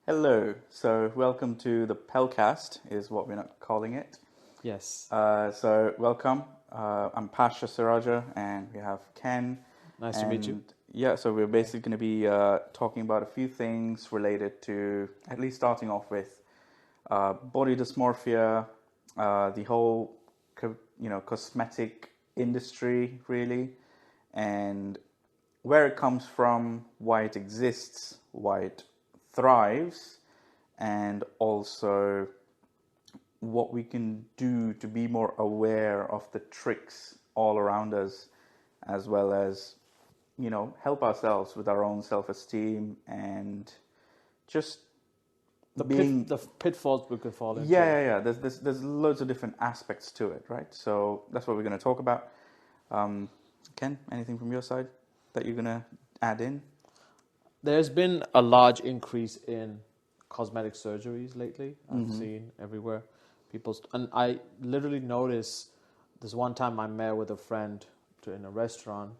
Hello. So, welcome to the PELCAST, is what we're not calling it. Yes. Welcome. I'm Pasha Siraja, and we have Ken. Nice to meet you. Yeah, so we're basically going to be talking about a few things related to, at least starting off with body dysmorphia, the whole, cosmetic industry, really, and where it comes from, why it exists, why it thrives, and also what we can do to be more aware of the tricks all around us, as well as, help ourselves with our own self-esteem and just being. The pitfalls we could fall into. Yeah. There's loads of different aspects to it, right? So that's what we're going to talk about. Ken, anything from your side that you're going to add in? There's been a large increase in cosmetic surgeries lately. I've seen everywhere. And I literally noticed this one time I met with a friend in a restaurant,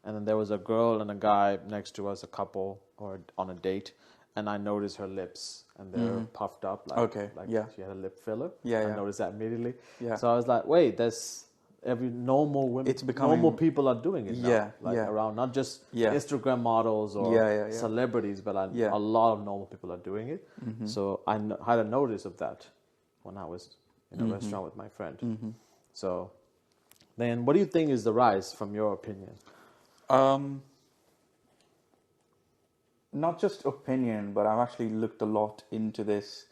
and then there was a girl and a guy next to us, a couple, or on a date, and I noticed her lips, and they're puffed up, she had a lip filler. I noticed that immediately. Yeah. So I was like, wait, that's every normal women, It's becoming- normal people are doing it now, Yeah. around, not just Yeah. Instagram models or Yeah. celebrities, but Yeah. a lot of normal people are doing it. So I had a notice of that when I was in a restaurant with my friend. So then, what do you think is the rise, from your opinion? Not just opinion, but I've actually looked a lot into this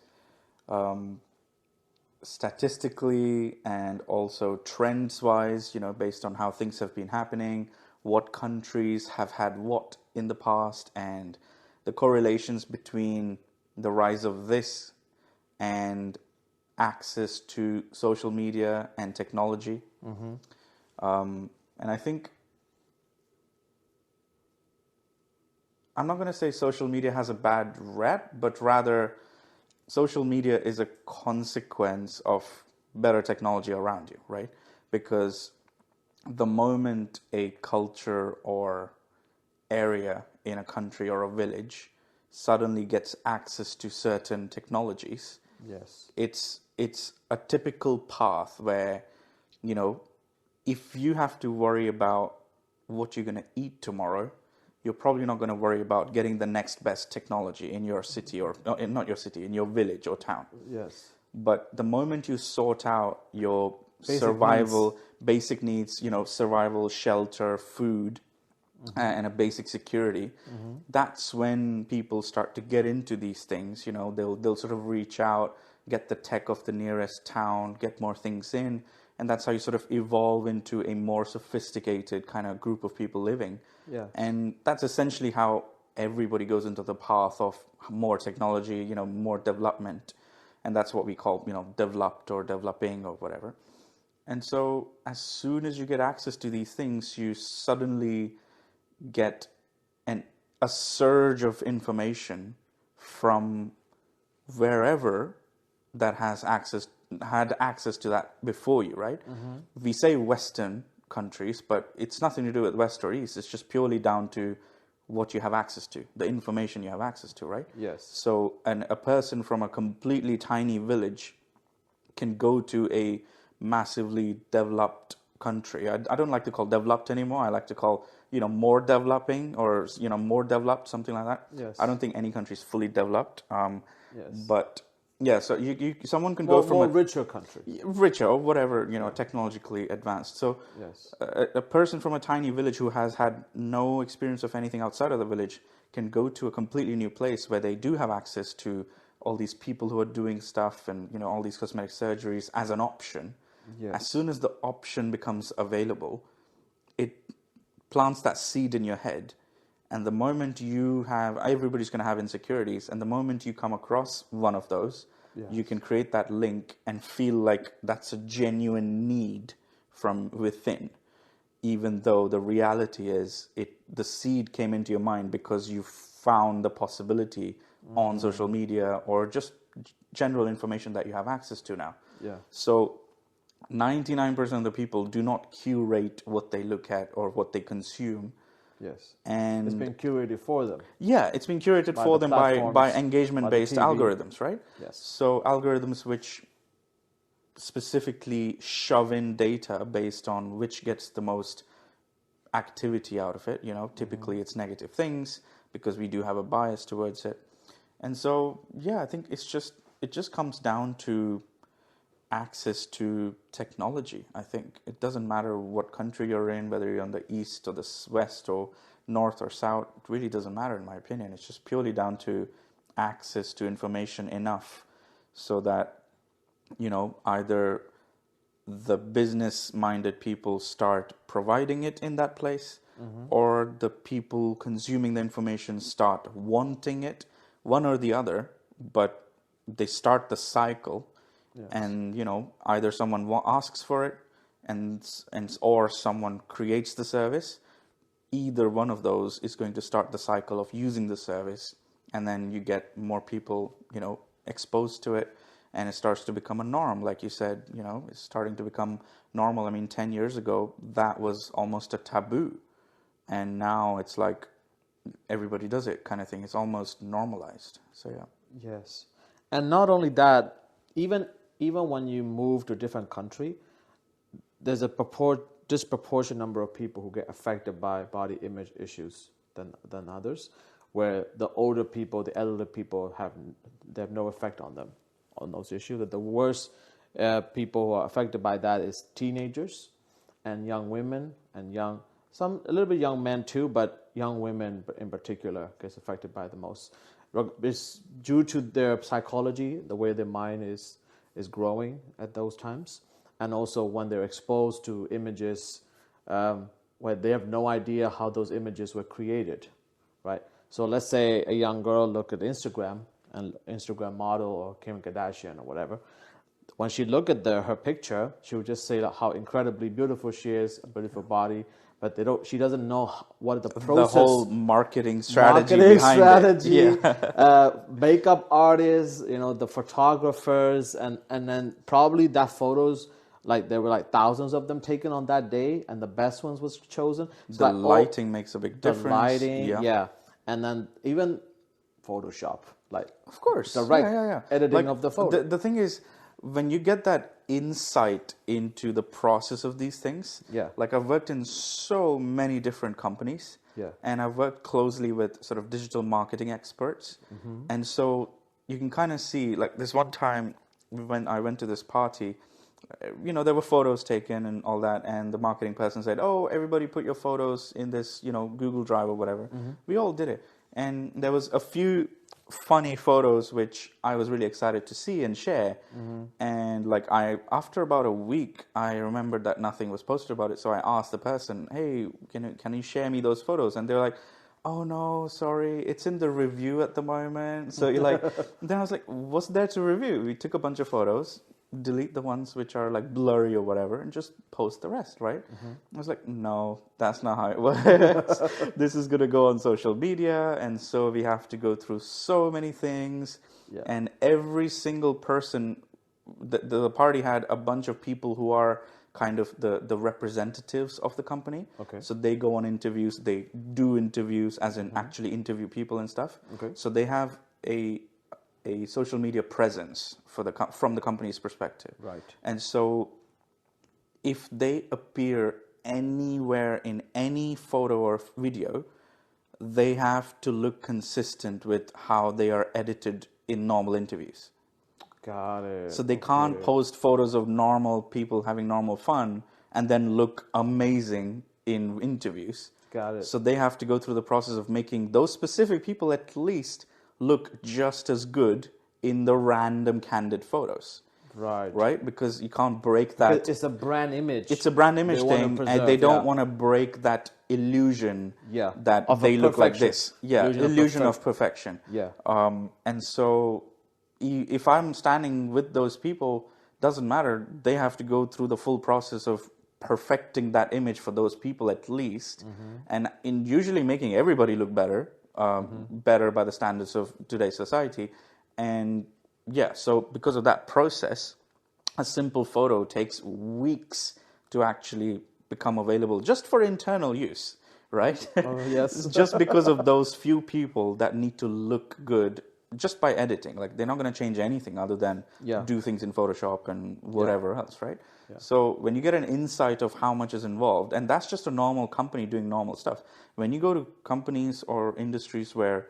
statistically and also trends wise, based on how things have been happening, what countries have had what in the past, and the correlations between the rise of this and access to social media and technology. And I think I'm not going to say social media has a bad rep, but rather social media is a consequence of better technology around you, right? Because the moment a culture or area in a country or a village suddenly gets access to certain technologies, Yes. it's a typical path where, if you have to worry about what you're going to eat tomorrow, you're probably not going to worry about getting the next best technology in your city, or not your city, in your village or town. Yes. But the moment you sort out your basic needs, survival, shelter, food, and a basic security, that's when people start to get into these things. They'll sort of reach out, get the tech of the nearest town, get more things in, and that's how you sort of evolve into a more sophisticated kind of group of people living. Yeah. And that's essentially how everybody goes into the path of more technology, more development. And that's what we call, developed or developing or whatever. And so as soon as you get access to these things, you suddenly get a surge of information from wherever that had access to that before you, right? We say Western countries, but it's nothing to do with West or East. It's just purely down to what you have access to, the information you have access to, right? Yes. So a person from a completely tiny village can go to a massively developed country. I don't like to call developed anymore. I like to call, more developing, or, more developed, something like that. Yes. I don't think any country is fully developed. Yes. But yeah, so someone can go from more a richer country. richer or whatever, technologically advanced. So Yes. a person from a tiny village who has had no experience of anything outside of the village can go to a completely new place where they do have access to all these people who are doing stuff, and all these cosmetic surgeries as an option. Yes. As soon as the option becomes available, it plants that seed in your head. And the moment everybody's going to have insecurities, and the moment you come across one of those, you can create that link and feel like that's a genuine need from within, even though the reality is the seed came into your mind because you found the possibility on social media or just general information that you have access to now. Yeah. So 99% of the people do not curate what they look at or what they consume. Yes. And It's been curated for them. yeah, it's been curated By for the them by platforms, engagement-based by the TV. algorithms, right? Yes. So algorithms which specifically shove in data based on which gets the most activity out of it. Typically it's negative things because we do have a bias towards it. And so, yeah, I think it just comes down to access to technology. I think it doesn't matter what country you're in, whether you're on the east or the west or north or south. It really doesn't matter, in my opinion. It's just purely down to access to information enough so that, either the business-minded people start providing it in that place, or the people consuming the information start wanting it, one or the other, but they start the cycle. Yes. And either someone asks for it, or someone creates the service. Either one of those is going to start the cycle of using the service, and then you get more people exposed to it, and it starts to become a norm. Like you said, it's starting to become normal. I mean, 10 years ago that was almost a taboo, and now it's like everybody does it, kind of thing. It's almost normalized. So yeah. Yes. And not only that, even when you move to a different country, there's a disproportionate number of people who get affected by body image issues than others, where the older people, the elderly people have no effect on them, on those issues. That the worst people who are affected by that is teenagers and young women and a little bit young men too, but young women in particular gets affected by the most. It's due to their psychology, the way their mind is growing at those times, and also when they're exposed to images where they have no idea how those images were created, right? So let's say a young girl look at Instagram, and Instagram model or Kim Kardashian or whatever. When she look at her picture, she would just say how incredibly beautiful she is, a beautiful body, but she doesn't know what the process, the whole marketing strategy behind it. Yeah. Makeup artists, the photographers, and then probably that photos, like there were like thousands of them taken on that day, and the best ones was chosen. So the lighting makes a big difference. The lighting, yeah. And then even Photoshop, like of course, direct editing of the photo. The thing is, when you get that insight into the process of these things, like I've worked in so many different companies, and I've worked closely with sort of digital marketing experts, and so you can kind of see, like this one time when I went to this party, there were photos taken and all that, and the marketing person said, "Oh, everybody put your photos in this, Google Drive or whatever." We all did it, and there was a few funny photos which I was really excited to see and share. And like after about a week, I remembered that nothing was posted about it, so I asked the person, "Hey, can you share me those photos?" And they're like, "Oh no, sorry, it's in the review at the moment." So you're like, then I was like, "What's there to review?" We took a bunch of photos, delete the ones which are like blurry or whatever, and just post the rest, right? I was like, no, that's not how it works. This is going to go on social media, and so we have to go through so many things. And every single person, the party had a bunch of people who are kind of the representatives of the company. So they go on interviews, they do interviews, as in actually interview people and stuff. So they have a social media presence from the company's perspective. Right. And so if they appear anywhere in any photo or video, they have to look consistent with how they are edited in normal interviews. Got it. So they can't post photos of normal people having normal fun and then look amazing in interviews. Got it. So they have to go through the process of making those specific people at least look just as good in the random candid photos. Right? Because you can't break that. It's a brand image. It's a brand image thing, and they don't want to break that illusion that they look like this. Illusion of perfection. And so if I'm standing with those people, doesn't matter. They have to go through the full process of perfecting that image for those people at least, and in usually making everybody look better. Better by the standards of today's society. And so because of that process, a simple photo takes weeks to actually become available just for internal use, right? Oh, yes. Just because of those few people that need to look good just by editing. Like, they're not going to change anything other than Yeah. do things in Photoshop and whatever else, right? Yeah. So when you get an insight of how much is involved, and that's just a normal company doing normal stuff. When you go to companies or industries where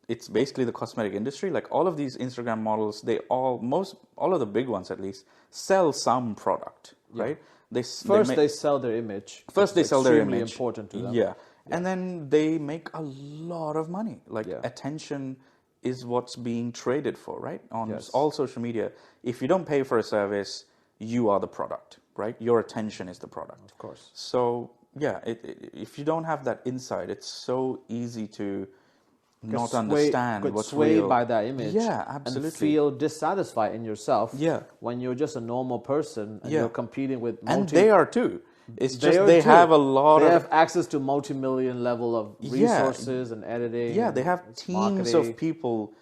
it's basically the cosmetic industry, like all of these Instagram models, all of the big ones at least, sell some product, right? They sell their image. First, they sell their image. Extremely important to them. Yeah. And then they make a lot of money. Like, attention is what's being traded for, right? On all social media. If you don't pay for a service, you are the product, right? Your attention is the product. Of course. So, yeah, if you don't have that insight, it's so easy to not understand what's swayed real. by that image. Yeah, absolutely. And feel dissatisfied in yourself. Yeah. When you're just a normal person and you're competing with and they are too. It's just they have a lot They of... have access to multi-million level of resources and editing. Yeah, they have teams marketing. of people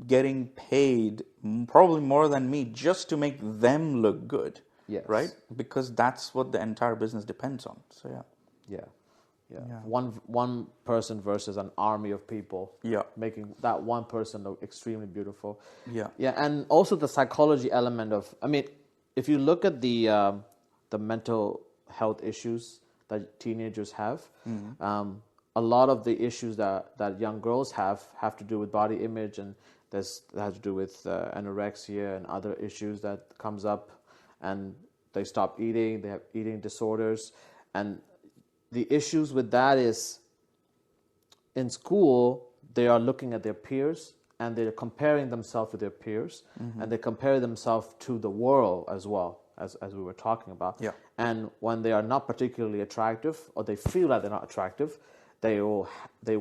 getting paid probably more than me just to make them look good. Yes. Right? Because that's what the entire business depends on. So, yeah. One person versus an army of people. Yeah. Making that one person look extremely beautiful. Yeah. Yeah, and also the psychology element of, I mean, if you look at the mental health issues that teenagers have, a lot of the issues that young girls have to do with body image, and that has to do with anorexia and other issues that comes up, and they stop eating, they have eating disorders, and the issues with that is in school they are looking at their peers and they're comparing themselves to their peers, and they compare themselves to the world as well, as we were talking about. Yeah. And when they are not particularly attractive, or they feel that they're not attractive, they will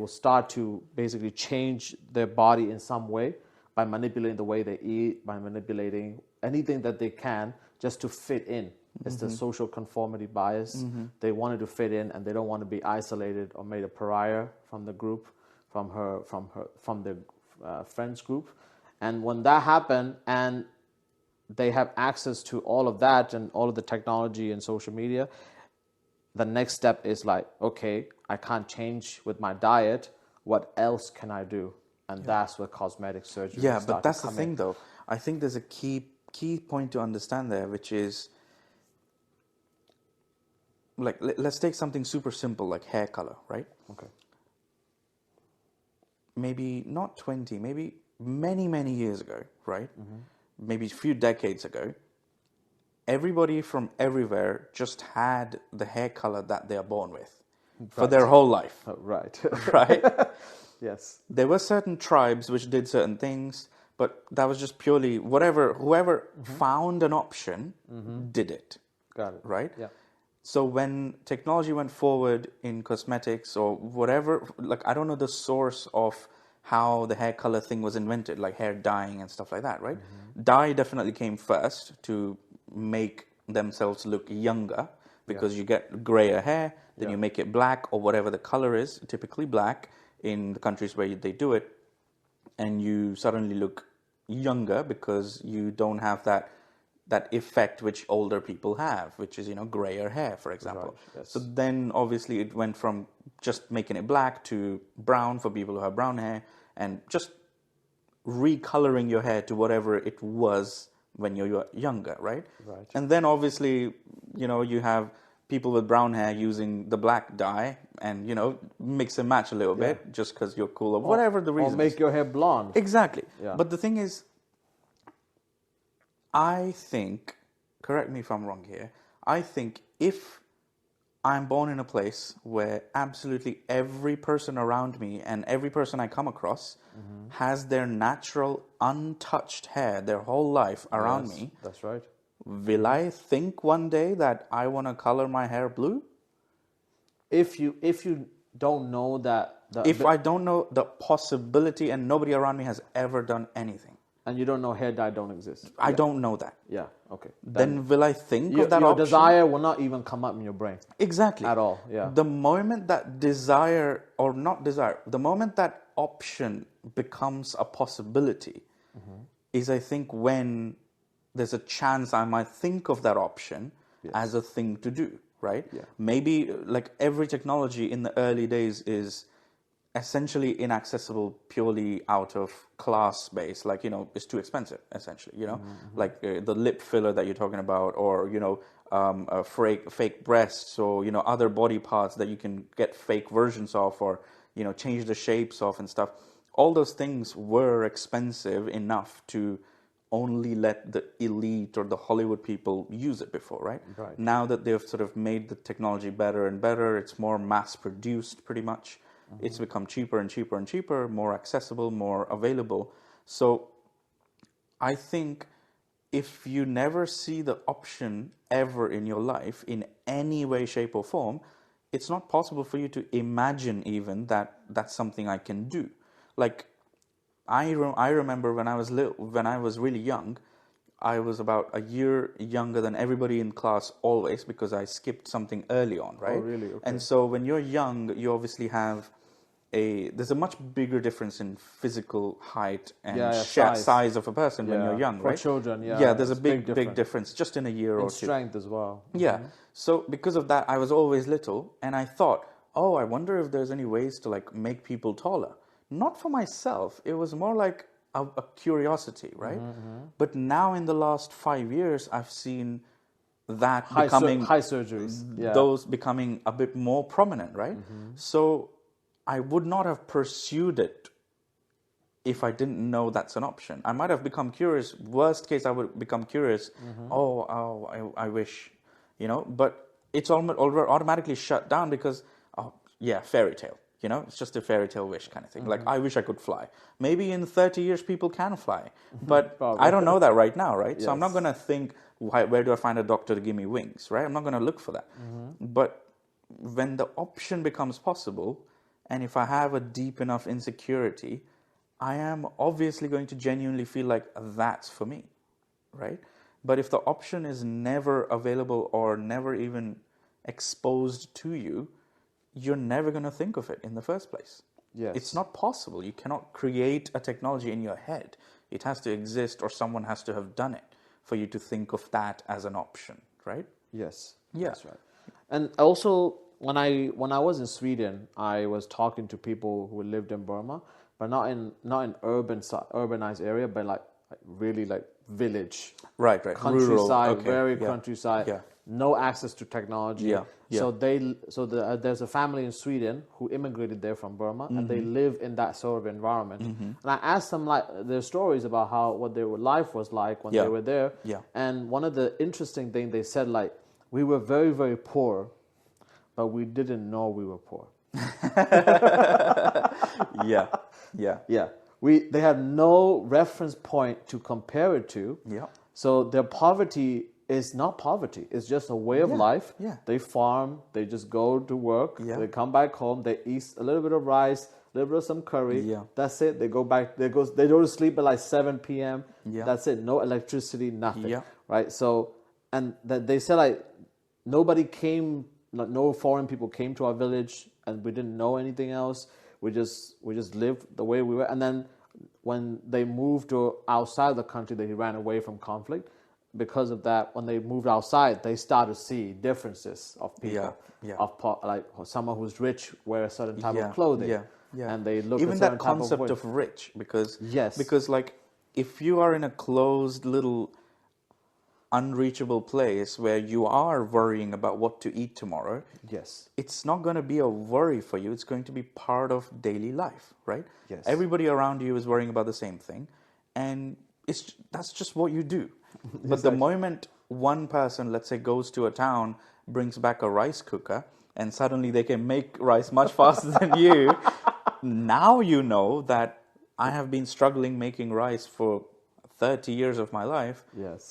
start to basically change their body in some way by manipulating the way they eat, by manipulating anything that they can just to fit in. It's the social conformity bias. They wanted to fit in, and they don't want to be isolated or made a pariah from the group, from their friends group. And when that happened, and they have access to all of that and all of the technology and social media, the next step is like, okay, I can't change with my diet. What else can I do? And that's where cosmetic surgery. Yeah, but that's the thing, though. I think there's a key point to understand there, which is, like, let's take something super simple like hair color, right? Okay. Maybe not 20, maybe many years ago, right? Maybe a few decades ago, everybody from everywhere just had the hair color that they are born with for their whole life. Right. Right? Yes. There were certain tribes which did certain things, but that was just purely whoever found an option did it. Got it. Right? Yeah. So when technology went forward in cosmetics or whatever, like, I don't know the source of how the hair color thing was invented, like hair dyeing and stuff like that, right? Dye definitely came first to make themselves look younger, because you get grayer hair, then you make it black or whatever the color is, typically black in the countries where they do it, and you suddenly look younger because you don't have that effect which older people have, which is, grayer hair, for example. Right, yes. So then obviously it went from just making it black to brown for people who have brown hair, and just recoloring your hair to whatever it was when you're younger, right? Right. And then obviously, you have people with brown hair using the black dye and, mix and match a little bit just because you're cool or whatever the reason. Or make your hair blonde. Exactly. Yeah. But the thing is, I think, correct me if I'm wrong here, I think if I'm born in a place where absolutely every person around me and every person I come across has their natural, untouched hair their whole life around me. That's right. Will I think one day that I want to color my hair blue? If you don't know that... If I don't know the possibility and nobody around me has ever done anything. And you don't know hair dye don't exist. I don't know that. Yeah, okay. Then will I think of that your option? desire will not even come up in your brain. Exactly. At all, yeah. The moment that desire, or not desire, the moment that option becomes a possibility is, I think, when there's a chance I might think of that option as a thing to do, right? Yeah. Maybe like every technology in the early days is essentially inaccessible purely out of class base, like, it's too expensive, essentially, like the lip filler that you're talking about, or, fake breasts, or, other body parts that you can get fake versions of, or, change the shapes of and stuff. All those things were expensive enough to only let the elite or the Hollywood people use it before, right? Right. Now that they've sort of made the technology better and better, it's more mass produced pretty much. It's become cheaper and cheaper and cheaper, more accessible, more available. So I think if you never see the option ever in your life in any way, shape, or form, it's not possible for you to imagine even that that's something I can do. Like, I remember when I was really young, I was about a year younger than everybody in class always, because I skipped something early on, right? Oh, really? Okay. And so when you're young, you obviously have there's a much bigger difference in physical height and size of a person when you're young, For right? children, there's a big difference just in a year or two. Strength as well. Yeah. So because of that, I was always little, and I thought, oh, I wonder if there's any ways to like make people taller. Not for myself. It was more like a curiosity, right? But now in the last 5 years, I've seen that high surgeries. Those becoming a bit more prominent, right? So I would not have pursued it if I didn't know that's an option. I might have become curious. Worst case, I would become curious. I wish, but it's automatically shut down because, fairy tale. It's just a fairy tale wish kind of thing. Like, I wish I could fly. Maybe in 30 years people can fly, but I don't know that right now, right? Yes. So I'm not going to think, where do I find a doctor to give me wings, right? I'm not going to look for that. But when the option becomes possible, and if I have a deep enough insecurity, I am obviously going to genuinely feel like that's for me, right? But if the option is never available or never even exposed to you, you're never going to think of it in the first place. Yes. It's not possible. You cannot create a technology in your head. It has to exist, or someone has to have done it for you to think of that as an option, right? Yes. Yeah. That's right. And also, when I was in Sweden, I was talking to people who lived in Burma, but not in urbanized area, but like really like village, right, countryside, rural, countryside, no access to technology. So there's a family in Sweden who immigrated there from Burma, and they live in that sort of environment. And I asked them like their stories about what their life was like when they were there. And one of the interesting things they said, like, we were very, very poor, but we didn't know we were poor. They had no reference point to compare it to. So their poverty is not poverty. It's just a way of life. They farm. They just go to work. They come back home. They eat a little bit of rice, a little bit of some curry. That's it. They go back. They go to sleep at like 7 p.m. That's it. No electricity, nothing. Right. So, and they said like nobody came. No foreign people came to our village, and we didn't know anything else. We just lived the way we were. And then when they moved to outside the country, they ran away from conflict. Because of that, when they moved outside, they started to see differences of people. Like someone who's rich wear a certain type of clothing. And they look even a certain that concept type of rich, because like if you are in a closed little unreachable place where you are worrying about what to eat tomorrow, it's not going to be a worry for you. It's going to be part of daily life, right? Everybody around you is worrying about the same thing, and that's just what you do. But the moment one person, let's say, goes to a town, brings back a rice cooker, and suddenly they can make rice much faster than you, now you know that I have been struggling making rice for 30 years of my life.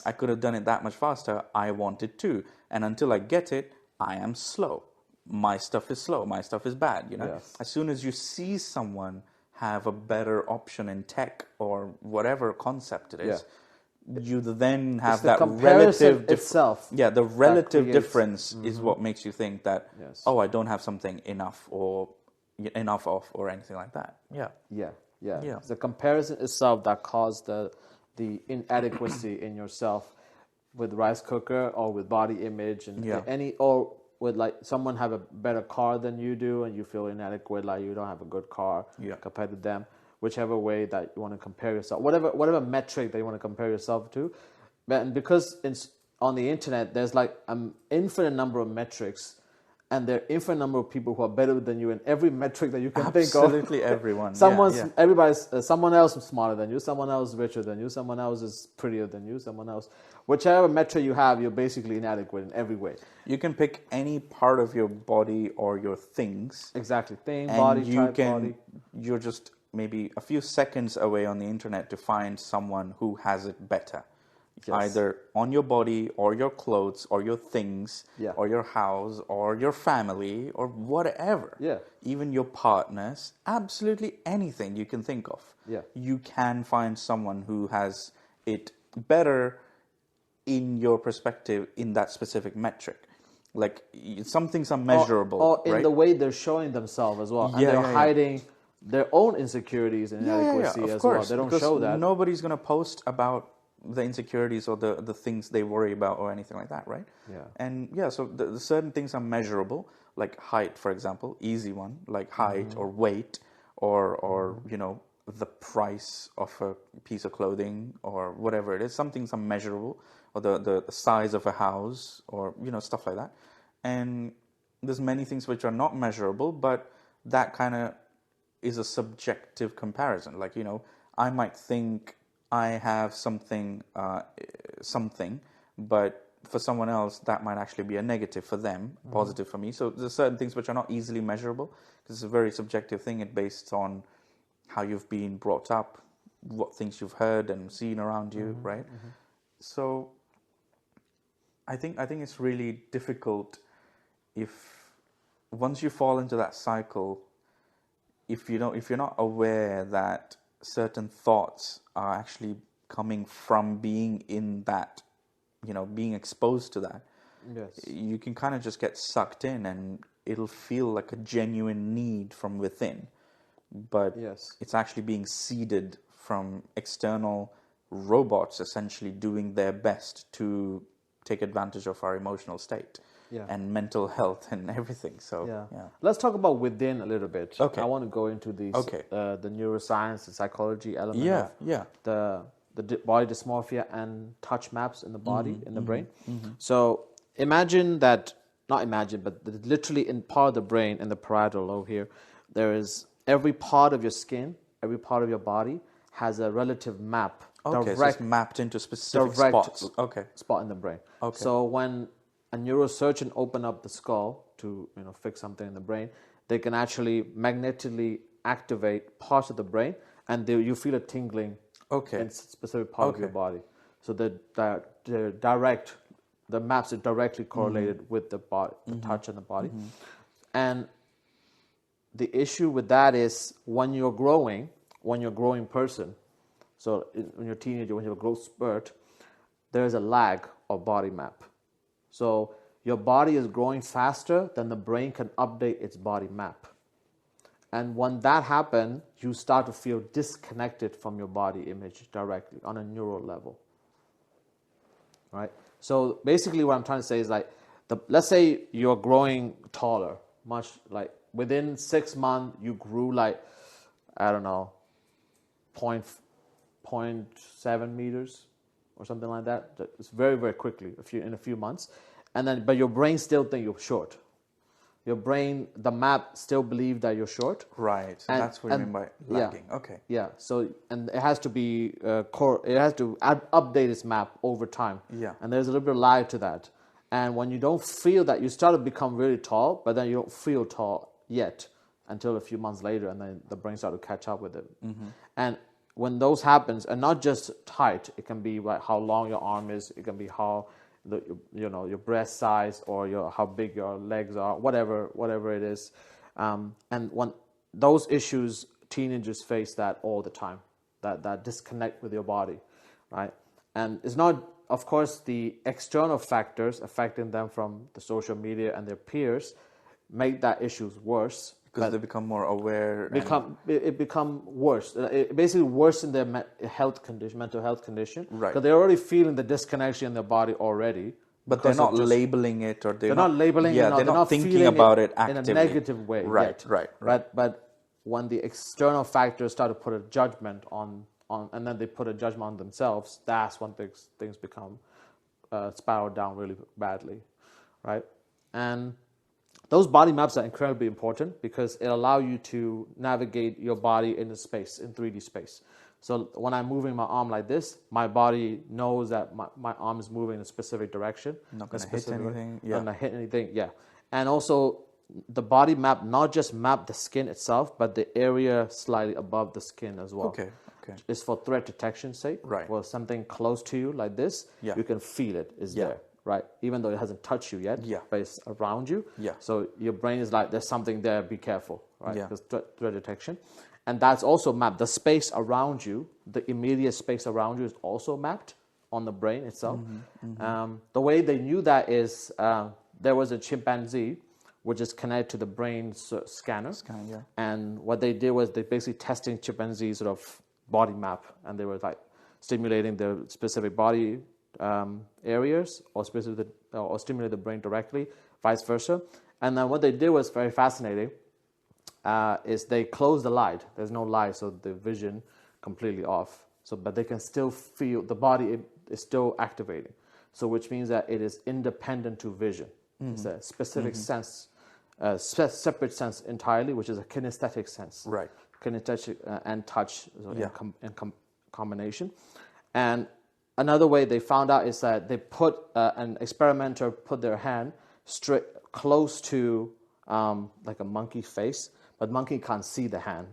I could have done it that much faster. I wanted to. And until I get it, I am slow. My stuff is slow. My stuff is bad, As soon as you see someone have a better option in tech or whatever concept it is, you then have that relative itself. The relative difference is what makes you think that, I don't have something enough of or anything like that. It's the comparison itself that caused the inadequacy in yourself with rice cooker or with body image and with like someone have a better car than you do, and you feel inadequate, like you don't have a good car compared to them. Whichever way that you want to compare yourself, whatever metric that you want to compare yourself to, and because on the internet there's like an infinite number of metrics, and there are infinite number of people who are better than you in every metric that you can think of. Absolutely everyone. Someone else is smarter than you, someone else is richer than you, someone else is prettier than you, someone else. Whichever metric you have, you're basically inadequate in every way. You can pick any part of your body or your things. Exactly. Thing, and body, type, body. You're just maybe a few seconds away on the internet to find someone who has it better. Yes. Either on your body or your clothes or your things or your house or your family or whatever. Yeah. Even your partners, absolutely anything you can think of. Yeah. You can find someone who has it better in your perspective in that specific metric. Like some things are measurable. Or in right? the way they're showing themselves as well. And they're hiding their own insecurities and inadequacy as well. They don't show that. Nobody's going to post about the insecurities or the things they worry about or anything like that, right? Yeah. And so the certain things are measurable, like height, for example, easy one, like height or weight or the price of a piece of clothing or whatever it is. Some things are measurable, or the size of a house or stuff like that. And there's many things which are not measurable, but that kind of is a subjective comparison. Like, I might think I have something, but for someone else, that might actually be a negative for them, positive for me. So there's certain things which are not easily measurable, because it's a very subjective thing. It's based on how you've been brought up, what things you've heard and seen around you, right? So I think it's really difficult if once you fall into that cycle, if you're not aware that certain thoughts are actually coming from being in that, being exposed to that, you can kind of just get sucked in, and it'll feel like a genuine need from within, but it's actually being seeded from external robots, essentially doing their best to take advantage of our emotional state and mental health and everything. So let's talk about within a little bit. Okay. I want to go into these the neuroscience, the psychology element of the body dysmorphia and touch maps in the body, in the brain. So but literally in part of the brain, in the parietal lobe here, there is every part of your skin, every part of your body has a relative map. Okay, so it's mapped into specific spots. Okay. Spot in the brain. Okay. So when a neurosurgeon open up the skull to fix something in the brain, they can actually magnetically activate parts of the brain, and you feel a tingling in a specific part of your body. So the maps are directly correlated with the body, the touch in the body. And the issue with that is when you're growing person, so when you're a teenager, when you have a growth spurt, there's a lag of body map. So your body is growing faster than the brain can update its body map. And when that happens, you start to feel disconnected from your body image directly on a neural level. Right? So basically what I'm trying to say is let's say you're growing taller, much like within 6 months you grew 0.7 meters or something like that. It's very, very quickly, in a few months. And then, but your brain still thinks you're short. Your brain, the map still believes that you're short. Right. And that's what you mean by lagging. Okay. Yeah. So, and it has to be, it has to update its map over time. Yeah. And there's a little bit of lag to that. And when you don't feel that, you start to become really tall, but then you don't feel tall yet until a few months later, and then the brain starts to catch up with it. And when those happens, and not just height, it can be like how long your arm is, it can be how your breast size or how big your legs are, whatever it is. And when those issues, teenagers face that all the time, that disconnect with your body, right? And it's not, of course, the external factors affecting them from the social media and their peers make that issues worse. Because they become more aware. It become worse. It basically worsen their mental health condition. Right. Because they're already feeling the disconnection in their body already. But they're because of not just labeling it, or they're not labeling yeah, it, or they're not thinking feeling about it in actively. a negative way Right, yet. right, right. But when the external factors start to put a judgment on and then they put a judgment on themselves, that's when things become spiral down really badly, right? And those body maps are incredibly important because it allow you to navigate your body in the space, in 3D space. So when I'm moving my arm like this, my body knows that my arm is moving in a specific direction. Not going to hit anything. Yeah. Not going to hit anything, yeah. And also, the body map not just map the skin itself, but the area slightly above the skin as well. Okay. It's for threat detection sake. Right. For something close to you like this, Yeah. you can feel it is there, right? Even though it hasn't touched you yet, but it's around you. Yeah. So your brain is like, there's something there, be careful, right? Yeah. Because threat detection. And that's also mapped. The space around you, the immediate space around you is also mapped on the brain itself. The way they knew that is there was a chimpanzee which is connected to the brain scanner. And what they did was they basically testing chimpanzees sort of body map, and they were like stimulating their specific body areas or stimulate the brain directly, vice versa. And then what they did was very fascinating. Is they close the light. There's no light, so the vision completely off. So, but they can still feel the body is still activating. So, which means that it is independent to vision. It's a specific sense, separate sense entirely, which is a kinesthetic sense. Right. Kinesthetic and touch in combination. And another way they found out is that they put an experimenter put their hand straight close to like a monkey face. But monkey can't see the hand,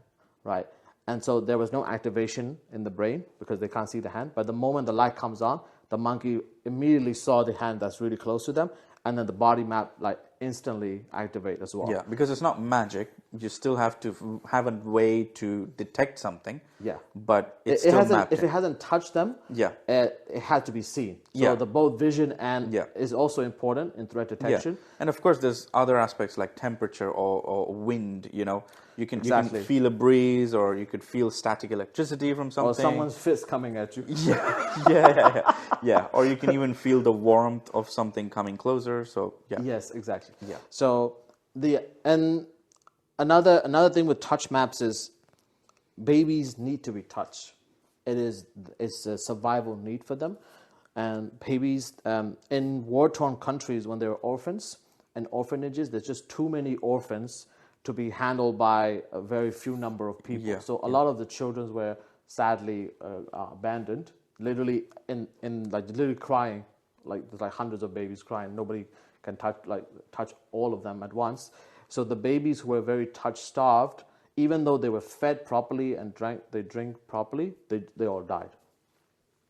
right? And so there was no activation in the brain because they can't see the hand. But the moment the light comes on, the monkey immediately saw the hand that's really close to them, and then the body map like instantly activate as well. Yeah, because it's not magic. You still have to have a way to detect something. Yeah, but it's still mapped. If it hasn't touched them, it has to be seen. So the both vision and is also important in threat detection. Yeah. And of course, there's other aspects like temperature or wind. You know, you can feel a breeze, or you could feel static electricity from something, or someone's fist coming at you. Yeah. Or you can even feel the warmth of something coming closer. So yes, exactly. Yeah. So another thing with touch maps is babies need to be touched. It's a survival need for them, and babies in war-torn countries, when they're orphans and orphanages, there's just too many orphans to be handled by a very few number of people. Yeah. So a lot of the children were sadly abandoned, literally in like literally crying, like there's like hundreds of babies crying. Nobody can touch all of them at once. So the babies who were very touch-starved, even though they were fed properly and drink properly, they all died.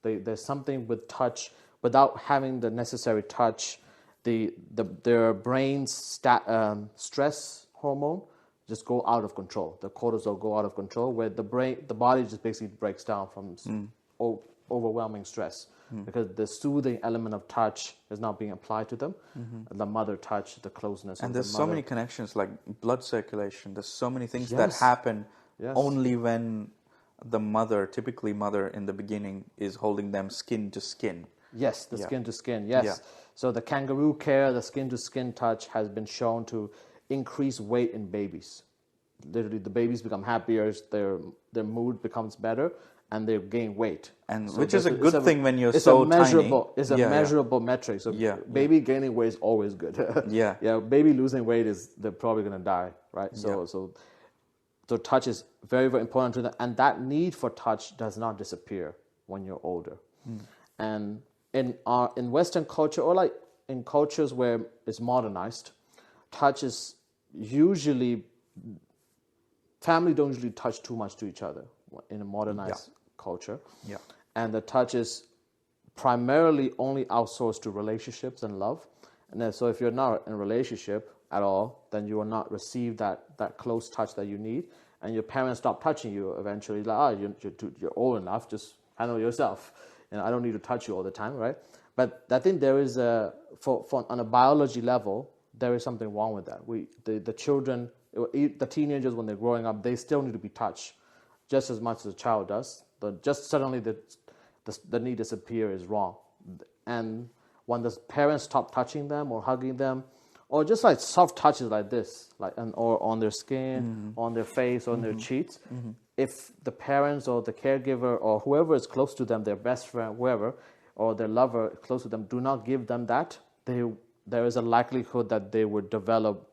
There's something with touch, without having the necessary touch, their brain's stress hormone just go out of control. The cortisol go out of control, where the body just basically breaks down from overwhelming stress. Because the soothing element of touch is not being applied to them. The mother touch, the closeness. And there's so many connections, like blood circulation. There's so many things Yes. that happen Yes. only when the mother, typically mother in the beginning, is holding them skin to skin. Yes, the skin to skin, yes. Yeah. So the kangaroo care, the skin to skin touch has been shown to increase weight in babies. Literally, the babies become happier, their mood becomes better, and they gain weight. And So which is a good thing when you're so measurable, tiny. It's a measurable metric. So baby gaining weight is always good. Baby losing weight they're probably going to die, right? So touch is very, very important to them. And that need for touch does not disappear when you're older. And in Western culture, or like in cultures where it's modernized, touch is usually, family don't usually touch too much to each other in a modernized culture. Yeah. And the touch is primarily only outsourced to relationships and love. And then, so if you're not in a relationship at all, then you will not receive that close touch that you need. And your parents stop touching you eventually. Like, you're old enough, just handle yourself. I don't need to touch you all the time, right? But I think there is on a biology level, there is something wrong with that. The children, the teenagers, when they're growing up, they still need to be touched just as much as a child does. But just suddenly the need disappear is wrong. And when the parents stop touching them or hugging them, or just like soft touches like this, or on their skin, on their face, or on their cheeks, if the parents or the caregiver or whoever is close to them, their best friend, whoever, or their lover close to them, do not give them that, there is a likelihood that they would develop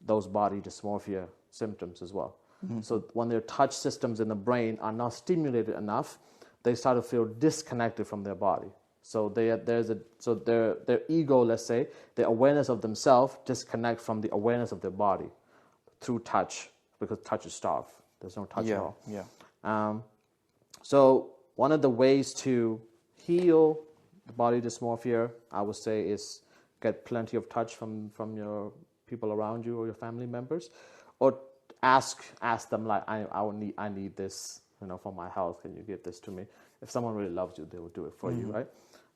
those body dysmorphia symptoms as well. So when their touch systems in the brain are not stimulated enough, they start to feel disconnected from their body. So their ego, let's say, the awareness of themselves disconnect from the awareness of their body through touch, because touch is starved. There's no touch at all. So one of the ways to heal the body dysmorphia, I would say, is get plenty of touch from your people around you or your family members, or ask them like, I need this, for my health. Can you give this to me? If someone really loves you, they will do it for you, right?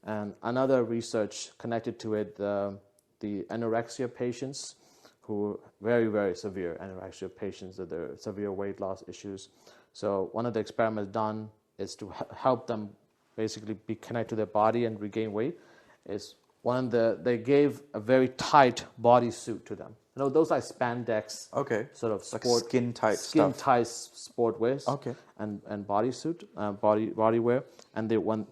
And another research connected to it, the anorexia patients, who very, very severe anorexia patients, that are severe weight loss issues. So one of the experiments done is to help them basically be connected to their body and regain weight. They gave a very tight bodysuit to them. Those like spandex, sort of sport, like skin tight sport wears, and bodysuit, body wear, and when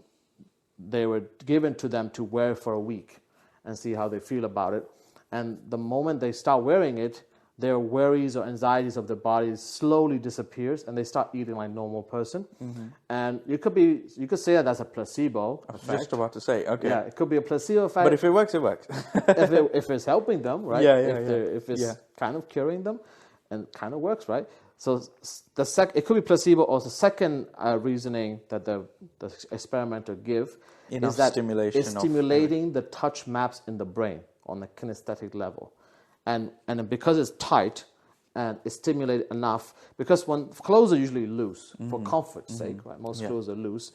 they were given to them to wear for a week and see how they feel about it. And the moment they start wearing it, their worries or anxieties of their bodies slowly disappears, and they start eating like a normal person. And you could say that that's a placebo effect. I was just about to say, yeah, it could be a placebo effect. But if it works, it works. if it's helping them, right? If it's kind of curing them, and kind of works, right? So it could be placebo. Or the second reasoning that the experimenter give is that it's stimulating the touch maps in the brain on the kinesthetic level. And because it's tight and it's stimulated enough, because when clothes are usually loose for comfort's sake, right? Most clothes are loose.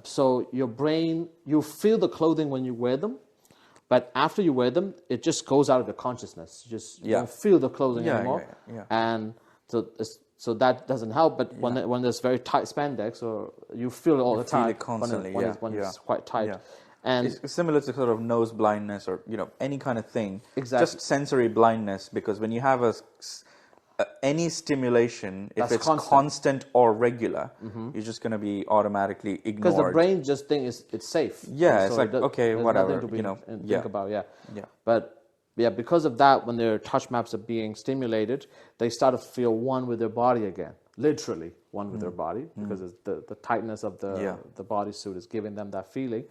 So your brain, you feel the clothing when you wear them, but after you wear them, it just goes out of your consciousness. You don't feel the clothing anymore. And so that doesn't help. But when there's very tight spandex, or you feel it all the time, it constantly, when it's quite tight. And it's similar to sort of nose blindness, or any kind of thing. Exactly. Just sensory blindness, because when you have any stimulation, if it's constant or regular, you're just going to be automatically ignored. Because the brain just thinks it's safe. Yeah, it's like, whatever. Think about. But because of that, when their touch maps are being stimulated, they start to feel one with their body again. Literally one with their body, because it's the tightness of the bodysuit is giving them that feeling.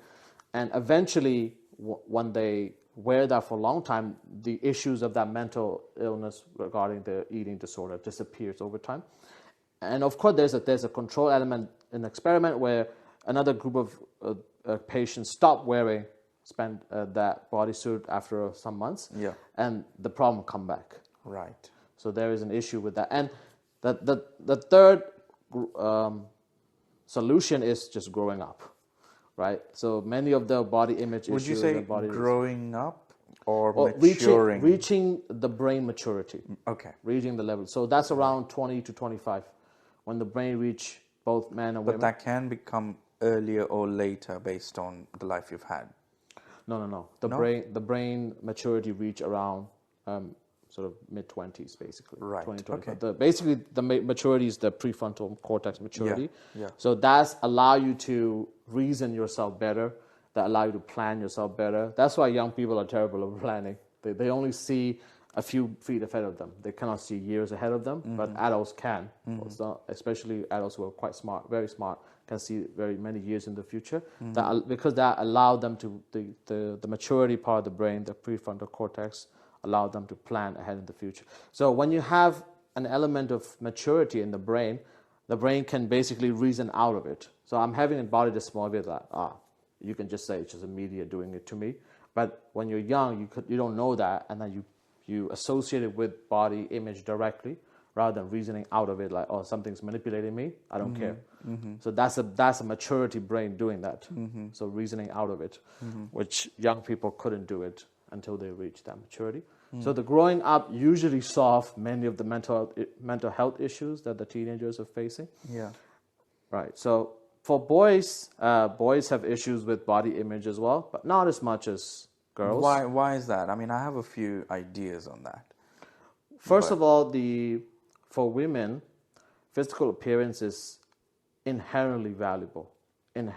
And eventually, when they wear that for a long time, the issues of that mental illness regarding the eating disorder disappears over time. And of course, there's a control element in the experiment where another group of patients stopped wearing that bodysuit after some months, and the problem come back. Right. So there is an issue with that. And the third solution is just growing up. Right, so many of the body image Would issues. Would you say growing up or maturing? Reaching the brain maturity. Okay. Reaching the level. So that's around 20 to 25, when the brain reach both men and women. But that can become earlier or later based on the life you've had. No. The brain maturity reach around sort of mid-20s, basically. Right. 20, 25. Basically, the maturity is the prefrontal cortex maturity. Yeah. So that's allow you to reason yourself better, that allow you to plan yourself better. That's why young people are terrible at planning. They only see a few feet ahead of them. They cannot see years ahead of them, but adults can. Especially adults who are quite smart, very smart, can see very many years in the future. Because that allow them to, the maturity part of the brain, the prefrontal cortex, allow them to plan ahead in the future. So when you have an element of maturity in the brain can basically reason out of it. So I'm having a body dysmorphia that, you can just say it's just the media doing it to me. But when you're young, you don't know that, and then you associate it with body image directly, rather than reasoning out of it like, something's manipulating me, I don't care. So that's a maturity brain doing that. So reasoning out of it, which young people couldn't do it until they reach that maturity. So the growing up usually solve many of the mental health issues that the teenagers are facing. Yeah. Right. So for boys, boys have issues with body image as well, but not as much as girls. Why is that? I mean, I have a few ideas on that. First of all, for women, physical appearance is inherently valuable in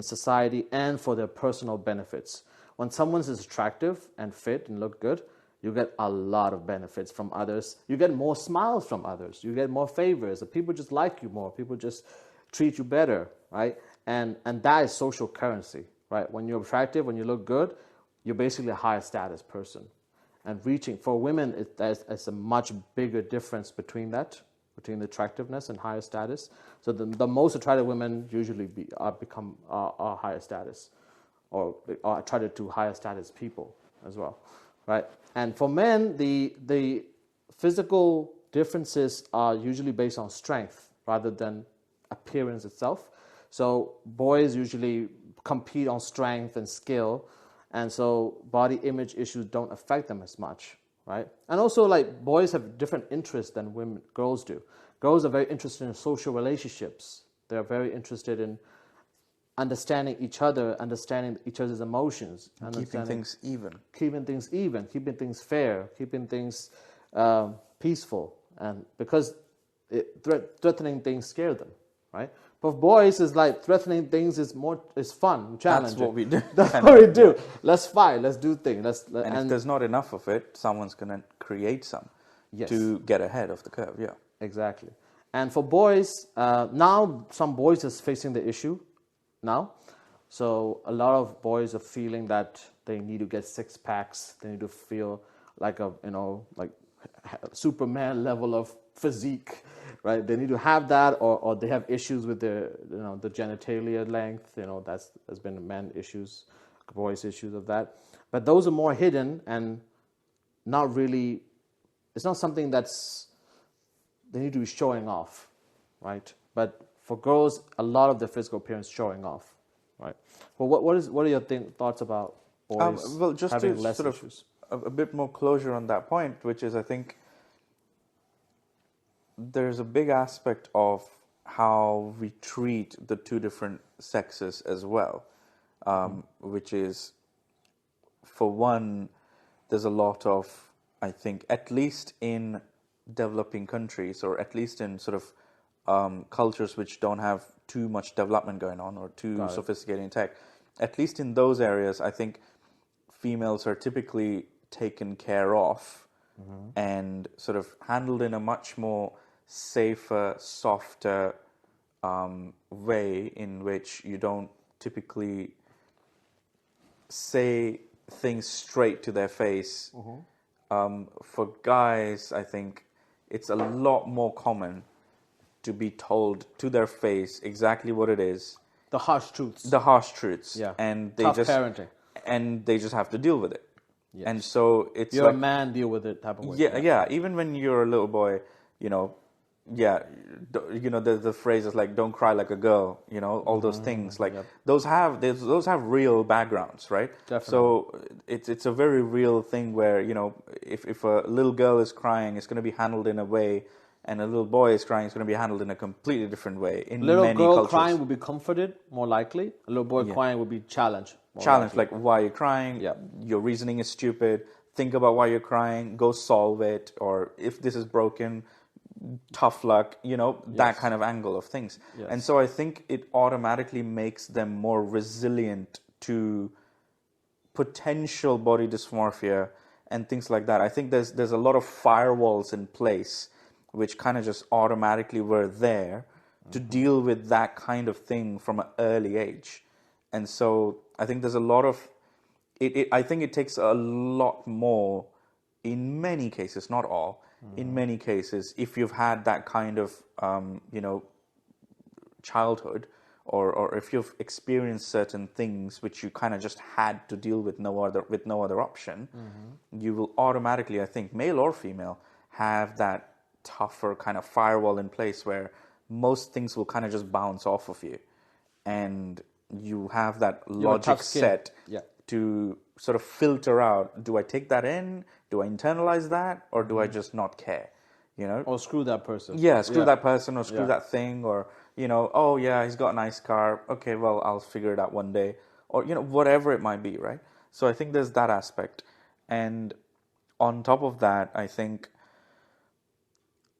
society and for their personal benefits. When someone is attractive and fit and look good, you get a lot of benefits from others. You get more smiles from others. You get more favors. People just like you more. People just treat you better, right? And that is social currency, right? When you're attractive, when you look good, you're basically a higher status person. And for women, there's a much bigger difference between the attractiveness and higher status. So the most attractive women usually become higher status, or are attracted to higher status people as well, right? And for men, the physical differences are usually based on strength rather than appearance itself. So boys usually compete on strength and skill, and so body image issues don't affect them as much, right? And also, like, boys have different interests than girls do. Girls are very interested in social relationships. They're very interested in understanding each other, understanding each other's emotions, Keeping things even, keeping things fair, keeping things peaceful, and because threatening things scare them, right? For boys, it's like threatening things is fun, challenging. That's what we do. That's what we do. Let's fight. Let's do things. And if there's not enough of it, someone's gonna create some to get ahead of the curve. Yeah, exactly. And for boys, now some boys is facing the issue now. So a lot of boys are feeling that they need to get 6 packs. They need to feel like like Superman level of physique, right? They need to have that, or they have issues with the genitalia length. That's been men issues, boys issues of that. But those are more hidden and not really. It's not something they need to be showing off, right? But for girls, a lot of their physical appearance showing off, right? Well, what are your thoughts about boys just having to less sort issues? of a bit more closure on that point, which is, I think, there's a big aspect of how we treat the two different sexes as well, which is, for one, there's a lot of, I think, at least in developing countries, or at least in sort of cultures which don't have too much development going on or too sophisticated in tech, at least in those areas, I think females are typically taken care of and sort of handled in a much more safer, softer way, in which you don't typically say things straight to their face. For guys, I think it's a lot more common to be told to their face exactly what it is. The harsh truths. Yeah. And tough parenting. And they just have to deal with it. Yes. And so it's you're a man, deal with it type of way. Yeah. Even when you're a little boy, there's the phrase is like, don't cry like a girl, all those things, like those have real backgrounds, right? Definitely. So it's a very real thing where, if a little girl is crying, it's going to be handled in a way, and a little boy is crying, it's going to be handled in a completely different way in many cultures. A little girl crying will be comforted, more likely. A little boy crying will be challenged. Like, why are you crying? Yeah. Your reasoning is stupid. Think about why you're crying. Go solve it. Or if this is broken, tough luck, that kind of angle of things. Yes. And so I think it automatically makes them more resilient to potential body dysmorphia and things like that. I think there's a lot of firewalls in place which kind of just automatically were there to deal with that kind of thing from an early age. And so I think there's a lot of I think it takes a lot more, in many cases, not all, in many cases, if you've had that kind of childhood, or if you've experienced certain things which you kind of just had to deal with no other option, you will automatically, I think, male or female, have that tougher kind of firewall in place where most things will kind of just bounce off of you, and you have that logic set to sort of filter out, do I take that in, do I internalize that, or do I just not care, or screw that person, that person, or screw that thing, or oh yeah, he's got a nice car. Okay, well, I'll figure it out one day, or whatever it might be, right? So I think there's that aspect, and on top of that, I think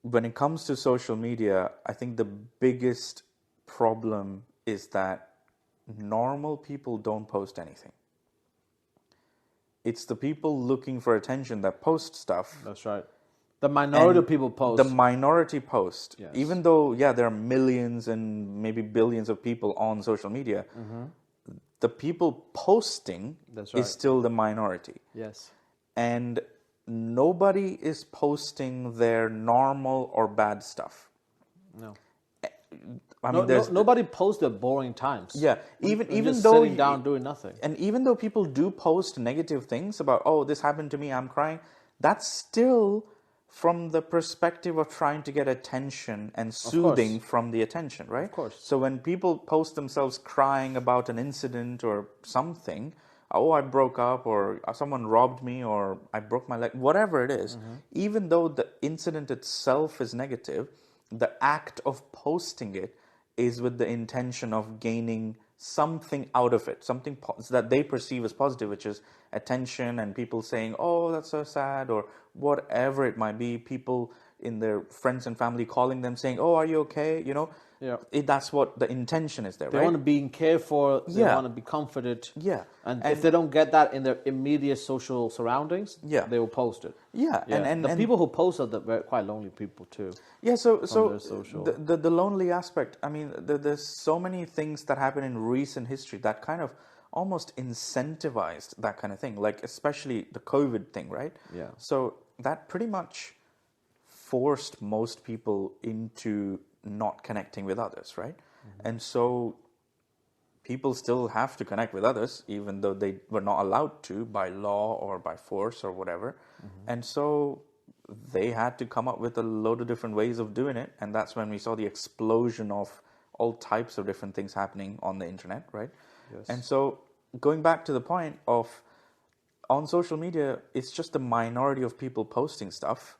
when it comes to social media, I think the biggest problem is that normal people don't post anything. It's the people looking for attention that post stuff. That's right. The minority of people post. The minority post. Yes. Even though, there are millions and maybe billions of people on social media, the people posting That's right. is still the minority. Yes. And nobody is posting their normal or bad stuff. No. I mean, nobody posts their boring times. Yeah, even just though sitting down doing nothing. And even though people do post negative things about, oh, this happened to me, I'm crying, that's still from the perspective of trying to get attention and soothing from the attention, right? Of course. So when people post themselves crying about an incident or something, oh, I broke up, or someone robbed me, or I broke my leg, whatever it is, even though the incident itself is negative, the act of posting it is with the intention of gaining something out of it, something that they perceive as positive, which is attention and people saying, oh, that's so sad, or whatever it might be, people in their friends and family calling them saying, oh, are you okay? That's what the intention is there, They right? want to be cared for, they want to be comforted. Yeah. And if they don't get that in their immediate social surroundings, they will post it. Yeah. And the people who post are quite lonely people too. Yeah, so social. the lonely aspect, I mean, there's so many things that happen in recent history that kind of almost incentivized that kind of thing, like especially the COVID thing, right? Yeah. So that pretty much forced most people into not connecting with others, right? And so people still have to connect with others, even though they were not allowed to by law or by force or whatever. And so they had to come up with a load of different ways of doing it. And that's when we saw the explosion of all types of different things happening on the internet, right? Yes. And so going back to the point of on social media, it's just a minority of people posting stuff,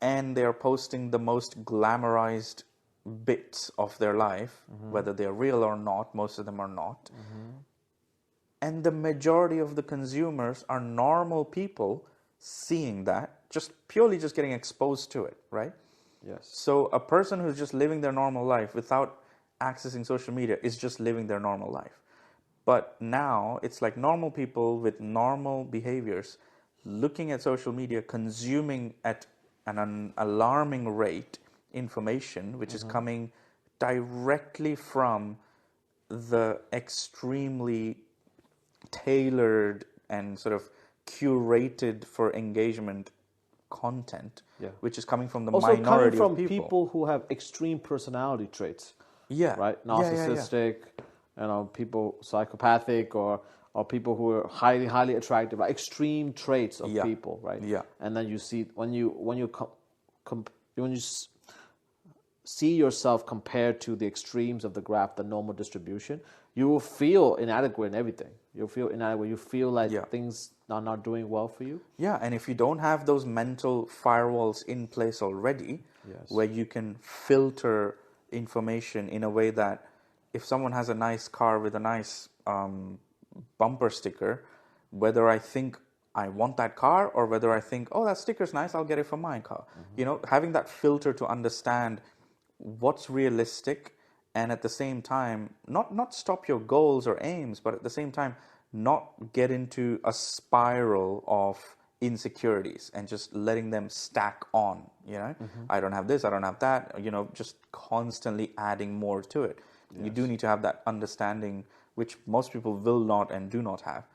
and they're posting the most glamorized bits of their life, whether they're real or not. Most of them are not. And the majority of the consumers are normal people seeing that, just getting exposed to it, right? Yes. So a person who's just living their normal life without accessing social media is just living their normal life. But now it's like normal people with normal behaviors looking at social media, consuming at an alarming rate information which is coming directly from the extremely tailored and sort of curated for engagement content, which is coming from the also minority coming from of people who have extreme personality traits. Yeah. Right? Narcissistic, people psychopathic, or people who are highly, highly attractive, like extreme traits of people, right? Yeah. And then you see when you see yourself compared to the extremes of the graph, the normal distribution, you will feel inadequate in everything. You'll feel inadequate. You feel like things are not doing well for you. Yeah, and if you don't have those mental firewalls in place already, where you can filter information in a way that if someone has a nice car with a nice bumper sticker, whether I think I want that car or whether I think, oh, that sticker's nice, I'll get it for my car. Having that filter to understand what's realistic, and at the same time, not stop your goals or aims, but at the same time, not get into a spiral of insecurities and just letting them stack on, I don't have this, I don't have that, just constantly adding more to it. Yes. You do need to have that understanding, which most people will not and do not have,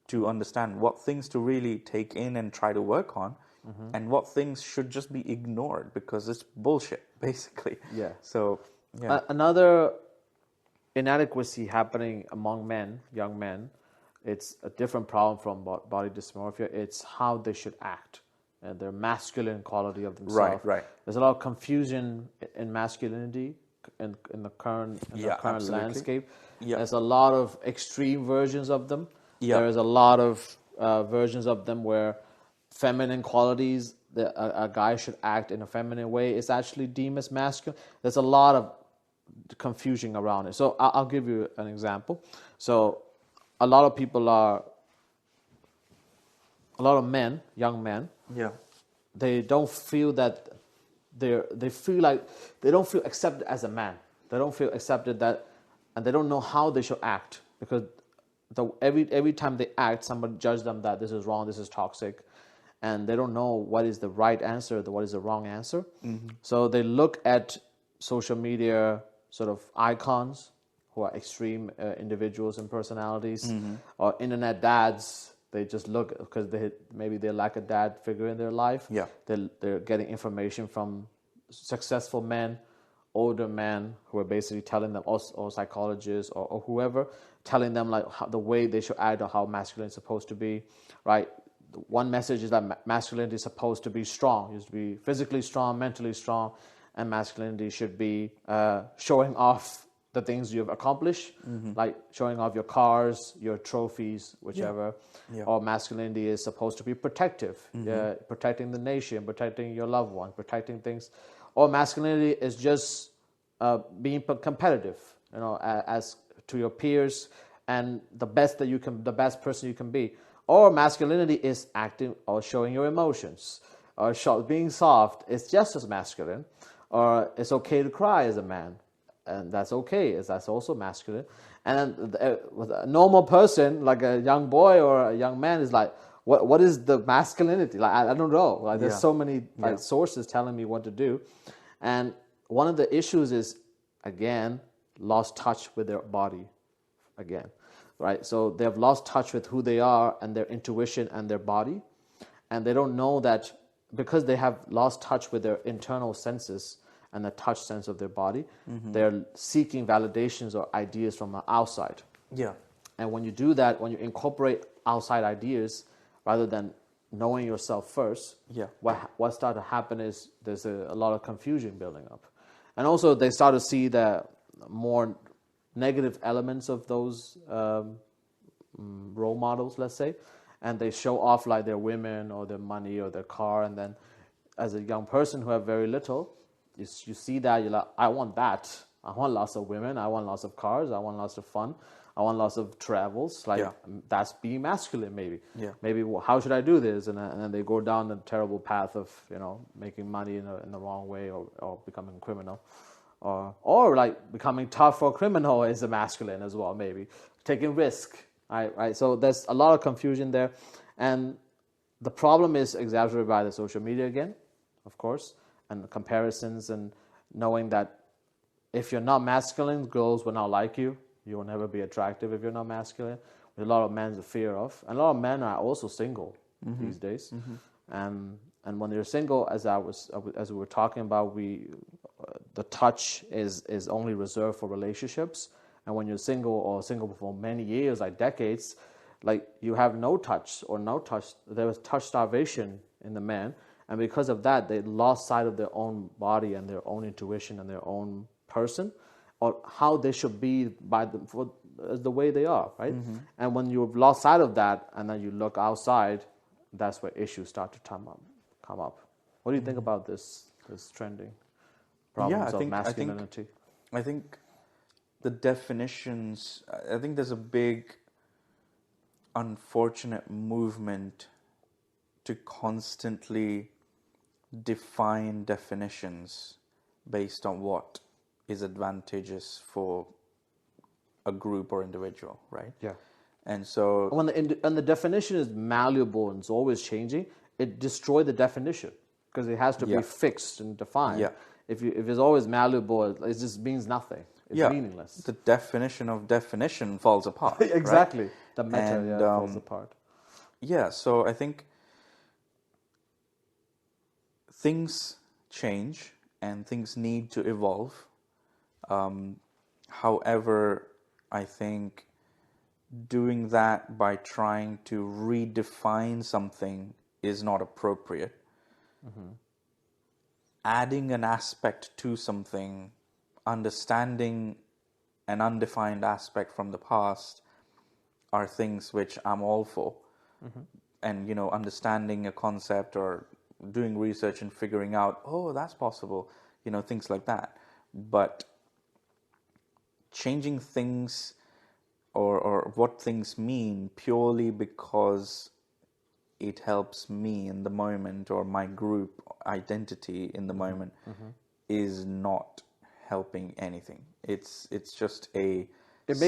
to understand what things to really take in and try to work on, and what things should just be ignored because it's bullshit, basically. Yeah. So, another inadequacy happening among men, young men, it's a different problem from body dysmorphia. It's how they should act and their masculine quality of themselves. Right. There's a lot of confusion in masculinity in the current landscape. Yeah. There's a lot of extreme versions of them. Yeah. There's a lot of versions of them where feminine qualities, a guy should act in a feminine way, is actually deemed as masculine. There's a lot of confusion around it. So I'll give you an example. So a lot of people are, a lot of men, young men, Yeah. they don't feel that they feel like they don't feel accepted as a man. They don't feel accepted that, and they don't know how they should act because every time they act, somebody judge them that this is wrong, this is toxic, and they don't know what is the right answer, what is the wrong answer. So they look at social media sort of icons who are extreme individuals and personalities, or internet dads. They just look because maybe they lack a dad figure in their life. Yeah. They're getting information from successful men, older men who are basically telling them, or psychologists or whoever, telling them like the way they should act or how masculine is supposed to be, right? One message is that masculinity is supposed to be strong, used to be physically strong, mentally strong, and masculinity should be showing off the things you've accomplished, like showing off your cars, your trophies, whichever. Yeah. Or masculinity is supposed to be protective, protecting the nation, protecting your loved ones, protecting things. Or masculinity is just being competitive, as to your peers and the best person you can be. Or masculinity is acting or showing your emotions, or being soft. It's just as masculine. Or it's okay to cry as a man, and that's okay. That's also masculine. And then with a normal person, like a young boy or a young man, is like, what is the masculinity? Like I don't know. Like there's so many sources telling me what to do, and one of the issues is again lost touch with their body, again, right? So they've lost touch with who they are and their intuition and their body, and they don't know that because they have lost touch with their internal senses and the touch sense of their body, they're seeking validations or ideas from the outside. Yeah. And when you do that, when you incorporate outside ideas rather than knowing yourself first, what started to happen is there's a lot of confusion building up. And also they start to see the more negative elements of those role models, let's say, and they show off like their women or their money or their car, and then as a young person who have very little, you see that, you're like, I want that. I want lots of women. I want lots of cars. I want lots of fun. I want lots of travels. Like that's being masculine, maybe. Yeah. Maybe how should I do this? And then they go down the terrible path of making money in the wrong way, or becoming a criminal, or like becoming tough or criminal is a masculine as well. Maybe taking risk. Right. So there's a lot of confusion there, and the problem is exacerbated by the social media again, of course, and the comparisons, and knowing that if you're not masculine, girls will not like you. You will never be attractive if you're not masculine. There's a lot of men to fear of, and a lot of men are also single these days. And when you're single, as we were talking about, the touch is only reserved for relationships. And when you're single or single for many years, like decades, like you have no touch or no touch. There was touch starvation in the man. And because of that, they lost sight of their own body and their own intuition and their own person, or how they should be the way they are, right? And when you've lost sight of that, and then you look outside, that's where issues start to come up. What do you think about this trending problems of masculinity? I think the definitions. I think there's a big, unfortunate movement to constantly define definitions based on what is advantageous for a group or individual, right? Yeah. And so when the definition is malleable and it's always changing, it destroys the definition because it has to be fixed and defined. Yeah. If it's always malleable, it just means nothing. It's meaningless. The definition of definition falls apart. Exactly. Right? The meta falls apart. Yeah, so I think things change and things need to evolve. However, I think doing that by trying to redefine something is not appropriate. Adding an aspect to something, understanding an undefined aspect from the past are things which I'm all for. And, understanding a concept or doing research and figuring out, oh, that's possible, things like that. But changing things or what things mean purely because it helps me in the moment or my group identity in the moment is not helping anything. It's just a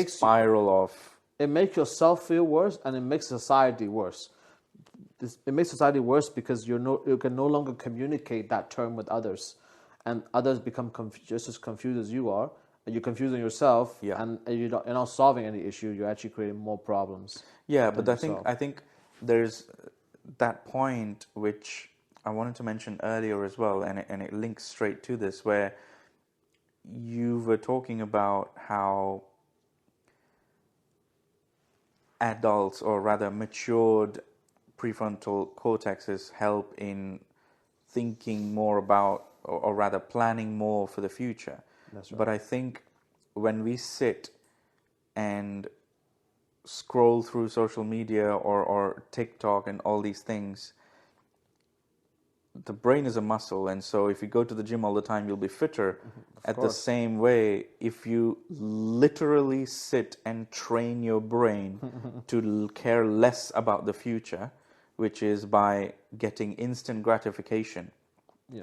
spiral of... It makes yourself feel worse, and it makes society worse. It makes society worse because you can no longer communicate that term with others, and others become just as confused as you are, and you're confusing yourself, and you're not solving any issue. You're actually creating more problems. Yeah, but I think there's that point which I wanted to mention earlier as well, and it links straight to this, where you were talking about how adults, or rather matured prefrontal cortexes, help in thinking more about, or rather planning more for the future. That's right. But I think when we sit and scroll through social media or TikTok and all these things, the brain is a muscle, and so if you go to the gym all the time, you'll be fitter. The same way, if you literally sit and train your brain to care less about the future, which is by getting instant gratification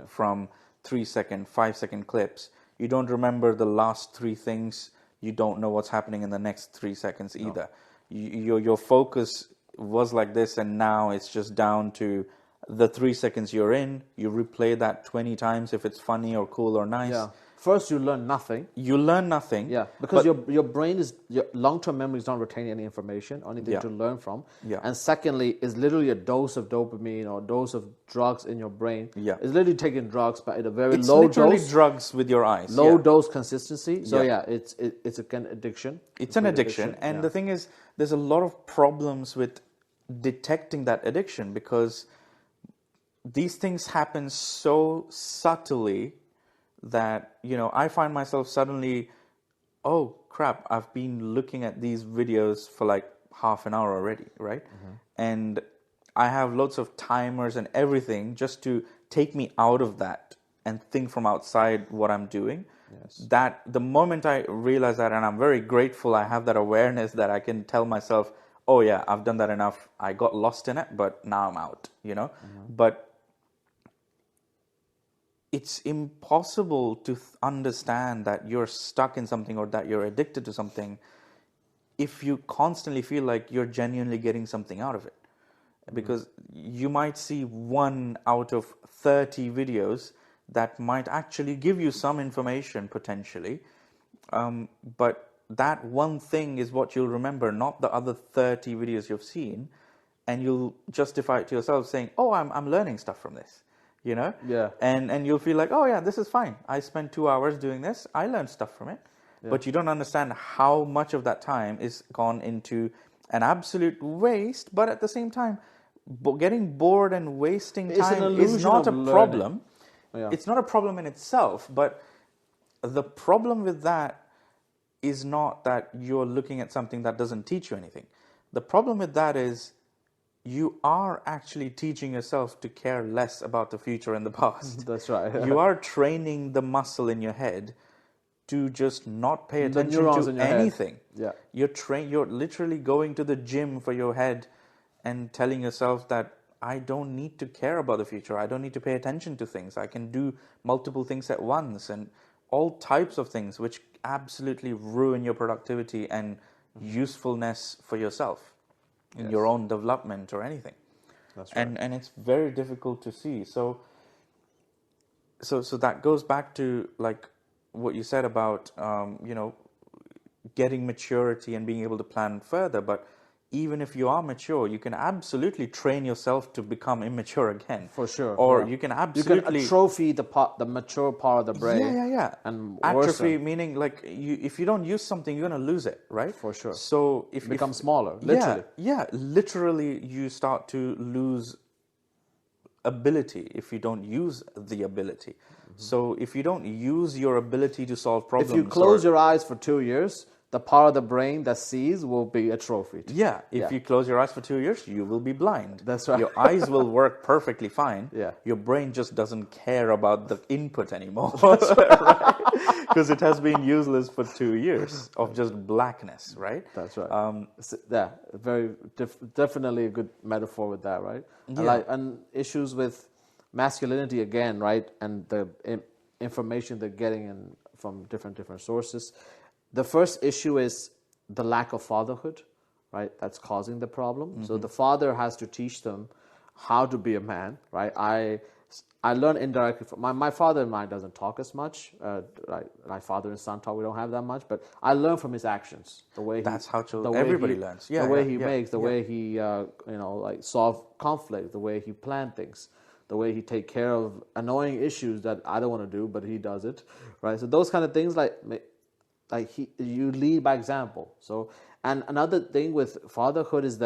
from 3-second, 5-second clips, you don't remember the last 3 things, you don't know what's happening in the next 3 seconds either. Your focus was like this, and now it's just down to the 3 seconds you're in. You replay that 20 times if it's funny or cool or nice. Yeah. First, you learn nothing. Yeah, because your brain your long-term memory is not retaining any information or anything to learn from. Yeah. And secondly, it's literally a dose of dopamine or a dose of drugs in your brain. Yeah. It's literally taking drugs, but at a very it's low literally dose. drugs with your eyes. Low dose consistency. So it's a kind of addiction. It's an addiction. And the thing is, there's a lot of problems with detecting that addiction, because these things happen so subtly that, I find myself suddenly, oh crap, I've been looking at these videos for like half an hour already, right? And I have lots of timers and everything just to take me out of that and think from outside what I'm doing. That the moment I realize that, and I'm very grateful I have that awareness, that I can tell myself, oh yeah, I've done that enough, I got lost in it, but now I'm out, But it's impossible to understand that you're stuck in something or that you're addicted to something if you constantly feel like you're genuinely getting something out of it. Because you might see 1 out of 30 videos that might actually give you some information potentially, but that one thing is what you'll remember, not the other 30 videos you've seen, and you'll justify it to yourself saying, oh, I'm learning stuff from this. And you'll feel like, oh yeah, this is fine. I spent 2 hours doing this. I learned stuff from it. But you don't understand how much of that time is gone into an absolute waste. But at the same time, getting bored and wasting time is not a problem. It's not a problem in itself. But the problem with that is not that you're looking at something that doesn't teach you anything. The problem with that is you are actually teaching yourself to care less about the future and the past. That's right. You are training the muscle in your head to just not pay attention to anything. You're literally going to the gym for your head and telling yourself that I don't need to care about the future. I don't need to pay attention to things. I can do multiple things at once, and all types of things which absolutely ruin your productivity and usefulness for yourself in your own development or anything. That's right. And it's very difficult to see. So that goes back to like what you said about getting maturity and being able to plan further. But even if you are mature, you can absolutely train yourself to become immature again. For sure. Or you can absolutely atrophy the mature part of the brain. Yeah. And atrophy meaning like if you don't use something, you're going to lose it, right? For sure. So if it becomes smaller, literally. Literally you start to lose ability if you don't use the ability. So if you don't use your ability to solve problems, if you close your eyes for 2 years, the part of the brain that sees will be atrophied. Yeah, if you close your eyes for 2 years, you will be blind. That's right. Your eyes will work perfectly fine. Yeah. Your brain just doesn't care about the input anymore. That's right. Because it has been useless for 2 years of just blackness, right? That's right. Definitely a good metaphor with that, right? Yeah. And issues with masculinity again, right? And the information they're getting in from different sources. The first issue is the lack of fatherhood, right? That's causing the problem. Mm-hmm. So the father has to teach them how to be a man, right? I learned indirectly from my father and I doesn't talk as much. My father and son talk, we don't have that much, but I learned from his actions. The way everybody learns. Yeah, the way he makes, the way he solve conflict, the way he plan things, the way he take care of annoying issues that I don't want to do, but he does it, right? So those kind of things you lead by example. So, and another thing with fatherhood is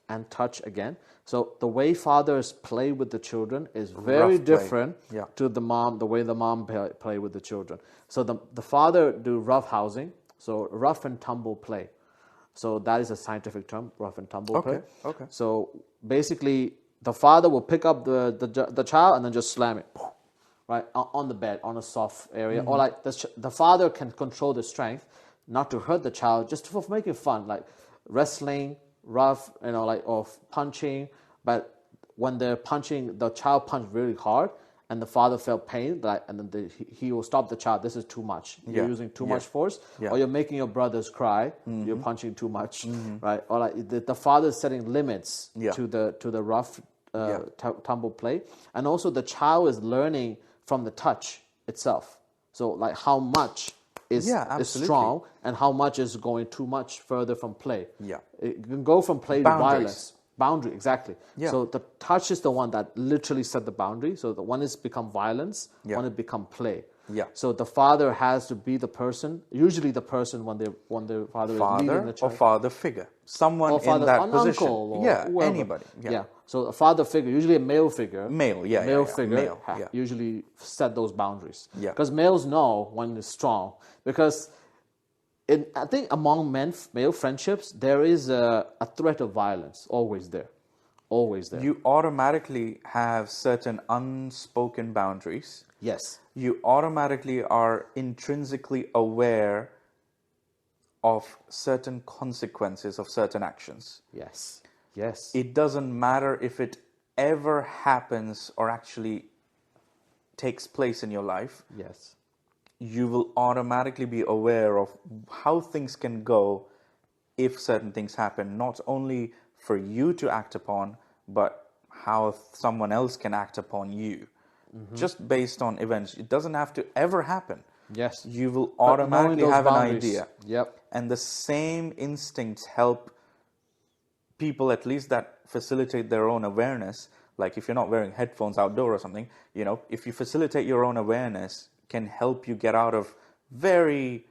and touch again. So the way fathers play with the children is very different to the way the mom play with the children. So the father do rough housing, so rough and tumble play. So that is a scientific term, rough and tumble play. Okay. So basically, the father will pick up the child and then just slam it, right, on the bed, on a soft area. Mm-hmm. Or the father can control the strength, not to hurt the child, just for making fun, like wrestling, rough, or punching. But when they're punching, the child punched really hard, and the father felt pain, and then he will stop the child. This is too much. You're using too much force, or you're making your brothers cry. Mm-hmm. You're punching too much, right? Or the father is setting limits to the rough tumble play, and also the child is learning from the touch itself. So how much is strong and how much is going too much further from play. Yeah, it can go from play to violence. Boundary, exactly. Yeah. So the touch is the one that literally set the boundary. So the one is become violence, one is become play. Yeah. So the father has to be the person, usually the person when the father is leading the child. Or father figure. Someone in that position. Uncle anybody. Yeah. So a father figure, usually a male figure. Male figure usually set those boundaries. Yeah. Because males know when it's strong. Because I think among male friendships, there is a threat of violence always there. Always there. You automatically have certain unspoken boundaries. Yes. You automatically are intrinsically aware of certain consequences of certain actions. Yes. Yes. It doesn't matter if it ever happens or actually takes place in your life. Yes. You will automatically be aware of how things can go if certain things happen, not only for you to act upon, but how someone else can act upon you. Mm-hmm. Just based on events. It doesn't have to ever happen. Yes. You will automatically have boundaries. An idea. Yep. And the same instincts help people, at least that facilitate their own awareness. Like if you're not wearing headphones outdoor or something, if you facilitate your own awareness, can help you get out of very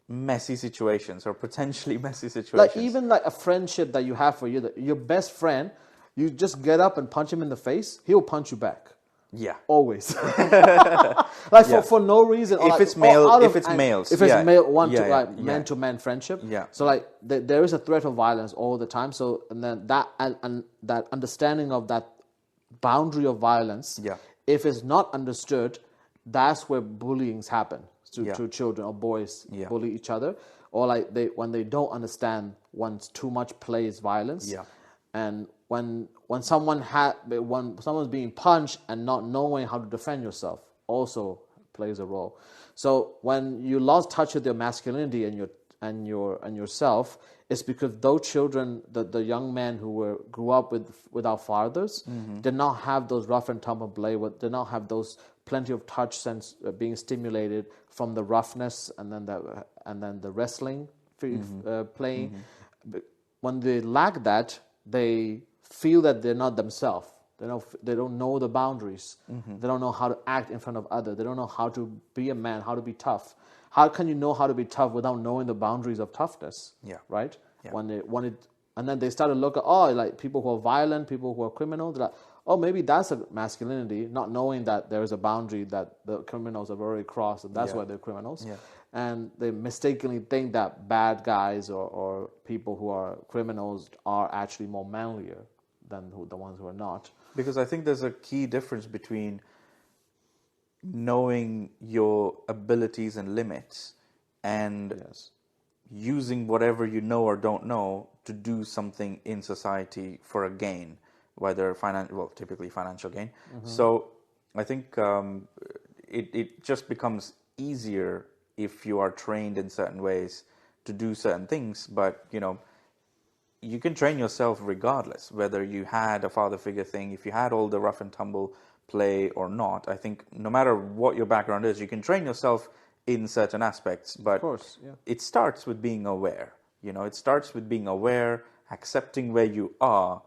messy situations or potentially messy situations. Even a friendship that you have for your best friend, you just get up and punch him in the face, he'll punch you back. Yeah. Always. For no reason. If it's male, if it's males. If it's male, man-to-man friendship. Yeah. So there is a threat of violence all the time. So and then that understanding of that boundary of violence, if it's not understood, that's where bullying happen to children or boys bully each other, or when they don't understand when too much play is violence, and when someone's being punched and not knowing how to defend yourself also plays a role. So when you lost touch with your masculinity and yourself, it's because those children, the young men who grew up without fathers, did not have those rough and tumble play, did not have those plenty of touch sense being stimulated from the roughness and then the wrestling playing. When they lack that, they feel that they're not themselves. They don't know the boundaries. They don't know how to act in front of others. They don't know how to be a man, how to be tough. How can you know how to be tough without knowing the boundaries of toughness? Yeah. Right? Yeah. And then they start to look at people who are violent, people who are criminals. They're like, maybe that's a masculinity, not knowing that there is a boundary that the criminals have already crossed, and that's why they're criminals. Yeah. and they mistakenly think that bad guys or people who are criminals are actually more manlier than the ones who are not. Because I think there's a key difference between knowing your abilities and limits and Yes. using whatever you know or don't know to do something in society for a gain, whether typically financial gain. So I think it just becomes easier if you are trained in certain ways to do certain things. But you can train yourself regardless, whether you had a father figure thing, if you had all the rough and tumble play or not. I think no matter what your background is, you can train yourself in certain aspects, but Of course, yeah. it starts with being aware. It starts with being aware, accepting where you are,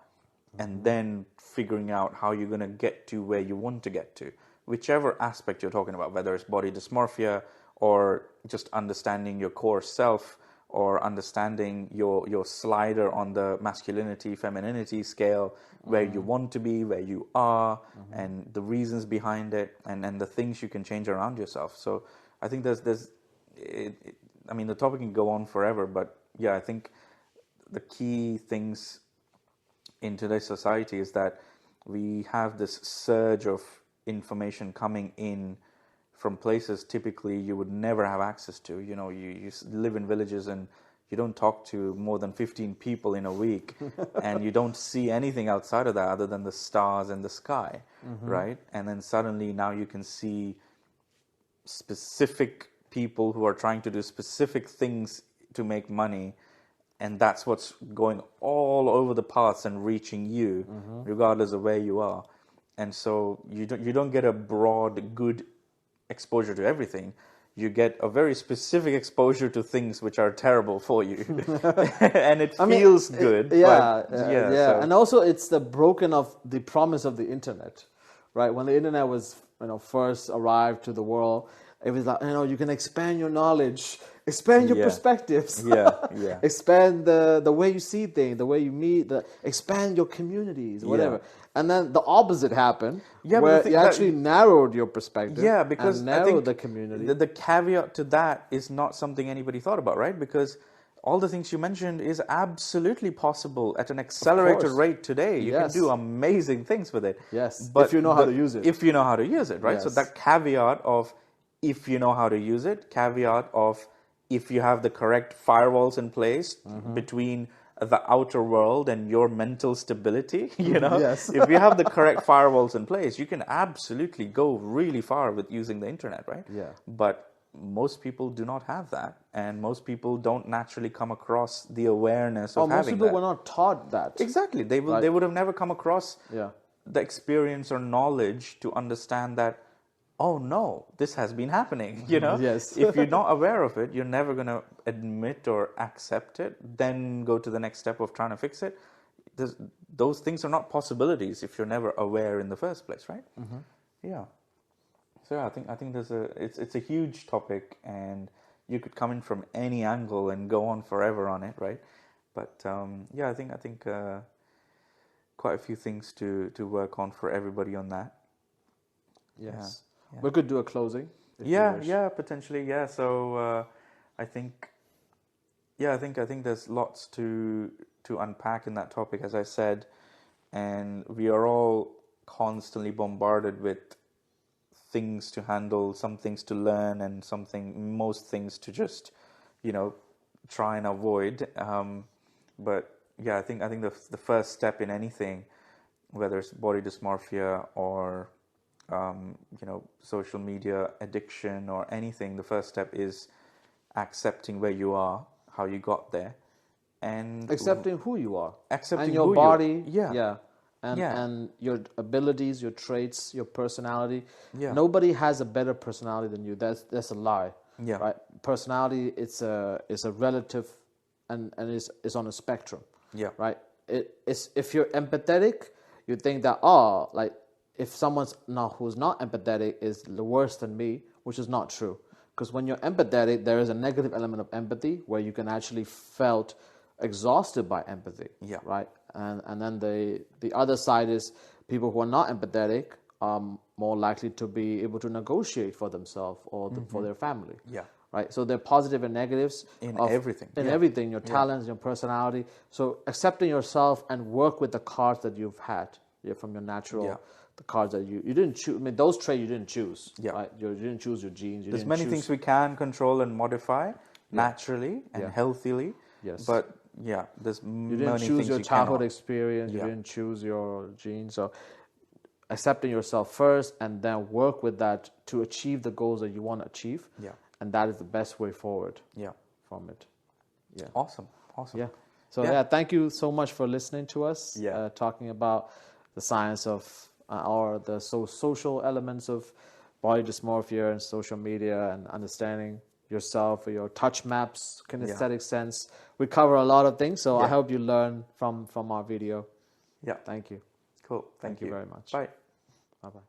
and then figuring out how you're going to get to where you want to get to, whichever aspect you're talking about, whether it's body dysmorphia or just understanding your core self, or understanding your slider on the masculinity, femininity scale, where you want to be, where you are, and the reasons behind it, and the things you can change around yourself. So I think I mean, the topic can go on forever, but yeah, I think the key things in today's society is that we have this surge of information coming in from places typically you would never have access to. You live in villages and you don't talk to more than 15 people in a week, and you don't see anything outside of that other than the stars and the sky, right? And then suddenly now you can see specific people who are trying to do specific things to make money, and that's what's going all over the paths and reaching you, regardless of where you are. And so you don't get a broad, good exposure to everything. You get a very specific exposure to things which are terrible for you, and it feels good. So. And also it's the broken of the promise of the internet, right? When the internet was first arrived to the world, it was like you can expand your knowledge, expand your perspectives, expand the way you see things, the way you meet, expand your communities, whatever. And then the opposite happened, where you actually narrowed your perspective. Yeah, because and narrowed the community. The caveat to that is not something anybody thought about, right? Because all the things you mentioned is absolutely possible at an accelerated rate today. You can do amazing things with it. Yes, but if you know how to use it. If you know how to use it, right? Yes. So that caveat of if you know how to use it, caveat of if you have the correct firewalls in place between the outer world and your mental stability, Yes. If you have the correct firewalls in place, you can absolutely go really far with using the internet, right? Yeah. But most people do not have that, and most people don't naturally come across the awareness of having that. Most people were not taught that. Exactly. They would have never come across the experience or knowledge to understand that, oh no, this has been happening, Yes. If you're not aware of it, you're never going to admit or accept it, then go to the next step of trying to fix it. Those things are not possibilities if you're never aware in the first place, right? Yeah. So I think it's a huge topic, and you could come in from any angle and go on forever on it, right? But I think quite a few things to work on for everybody on that. Yes. Yeah. We could do a closing. Potentially. Yeah. So I think there's lots to unpack in that topic, as I said, and we are all constantly bombarded with things to handle, some things to learn, and most things to just, try and avoid. But yeah, I think the first step in anything, whether it's body dysmorphia or social media addiction or anything, the first step is accepting where you are, how you got there, and accepting who you are, accepting and your who body, you and your abilities, your traits, your personality. Yeah. Nobody has a better personality than you. That's a lie. Yeah. Right. Personality, it's a relative, and is on a spectrum. Yeah. Right. It's if you're empathetic, you think that if someone's who's not empathetic is worse than me, which is not true. Because when you're empathetic, there is a negative element of empathy where you can actually felt exhausted by empathy. Yeah. Right. And then the other side is people who are not empathetic are more likely to be able to negotiate for themselves or for their family. Yeah. right? So there are positive and negatives in of everything. in everything, your talents, your personality. So accepting yourself and work with the cards that you've had from your natural, the cards that you didn't choose. I mean, those traits you didn't choose. Right? You didn't choose your genes. There's many things we can control and modify naturally and healthily. Yes. But there's you didn't many choose things your you childhood cannot. experience. You didn't choose your genes. So accepting yourself first and then work with that to achieve the goals that you want to achieve. Yeah. And that is the best way forward. Yeah. From it. Yeah. Awesome. Yeah. So thank you so much for listening to us. Talking about the science of or the social elements of body dysmorphia and social media and understanding yourself, or your touch maps, kinesthetic sense. We cover a lot of things, so I hope you learn from our video. Yeah. Thank you. Cool. Thank you very much. Bye. Bye-bye.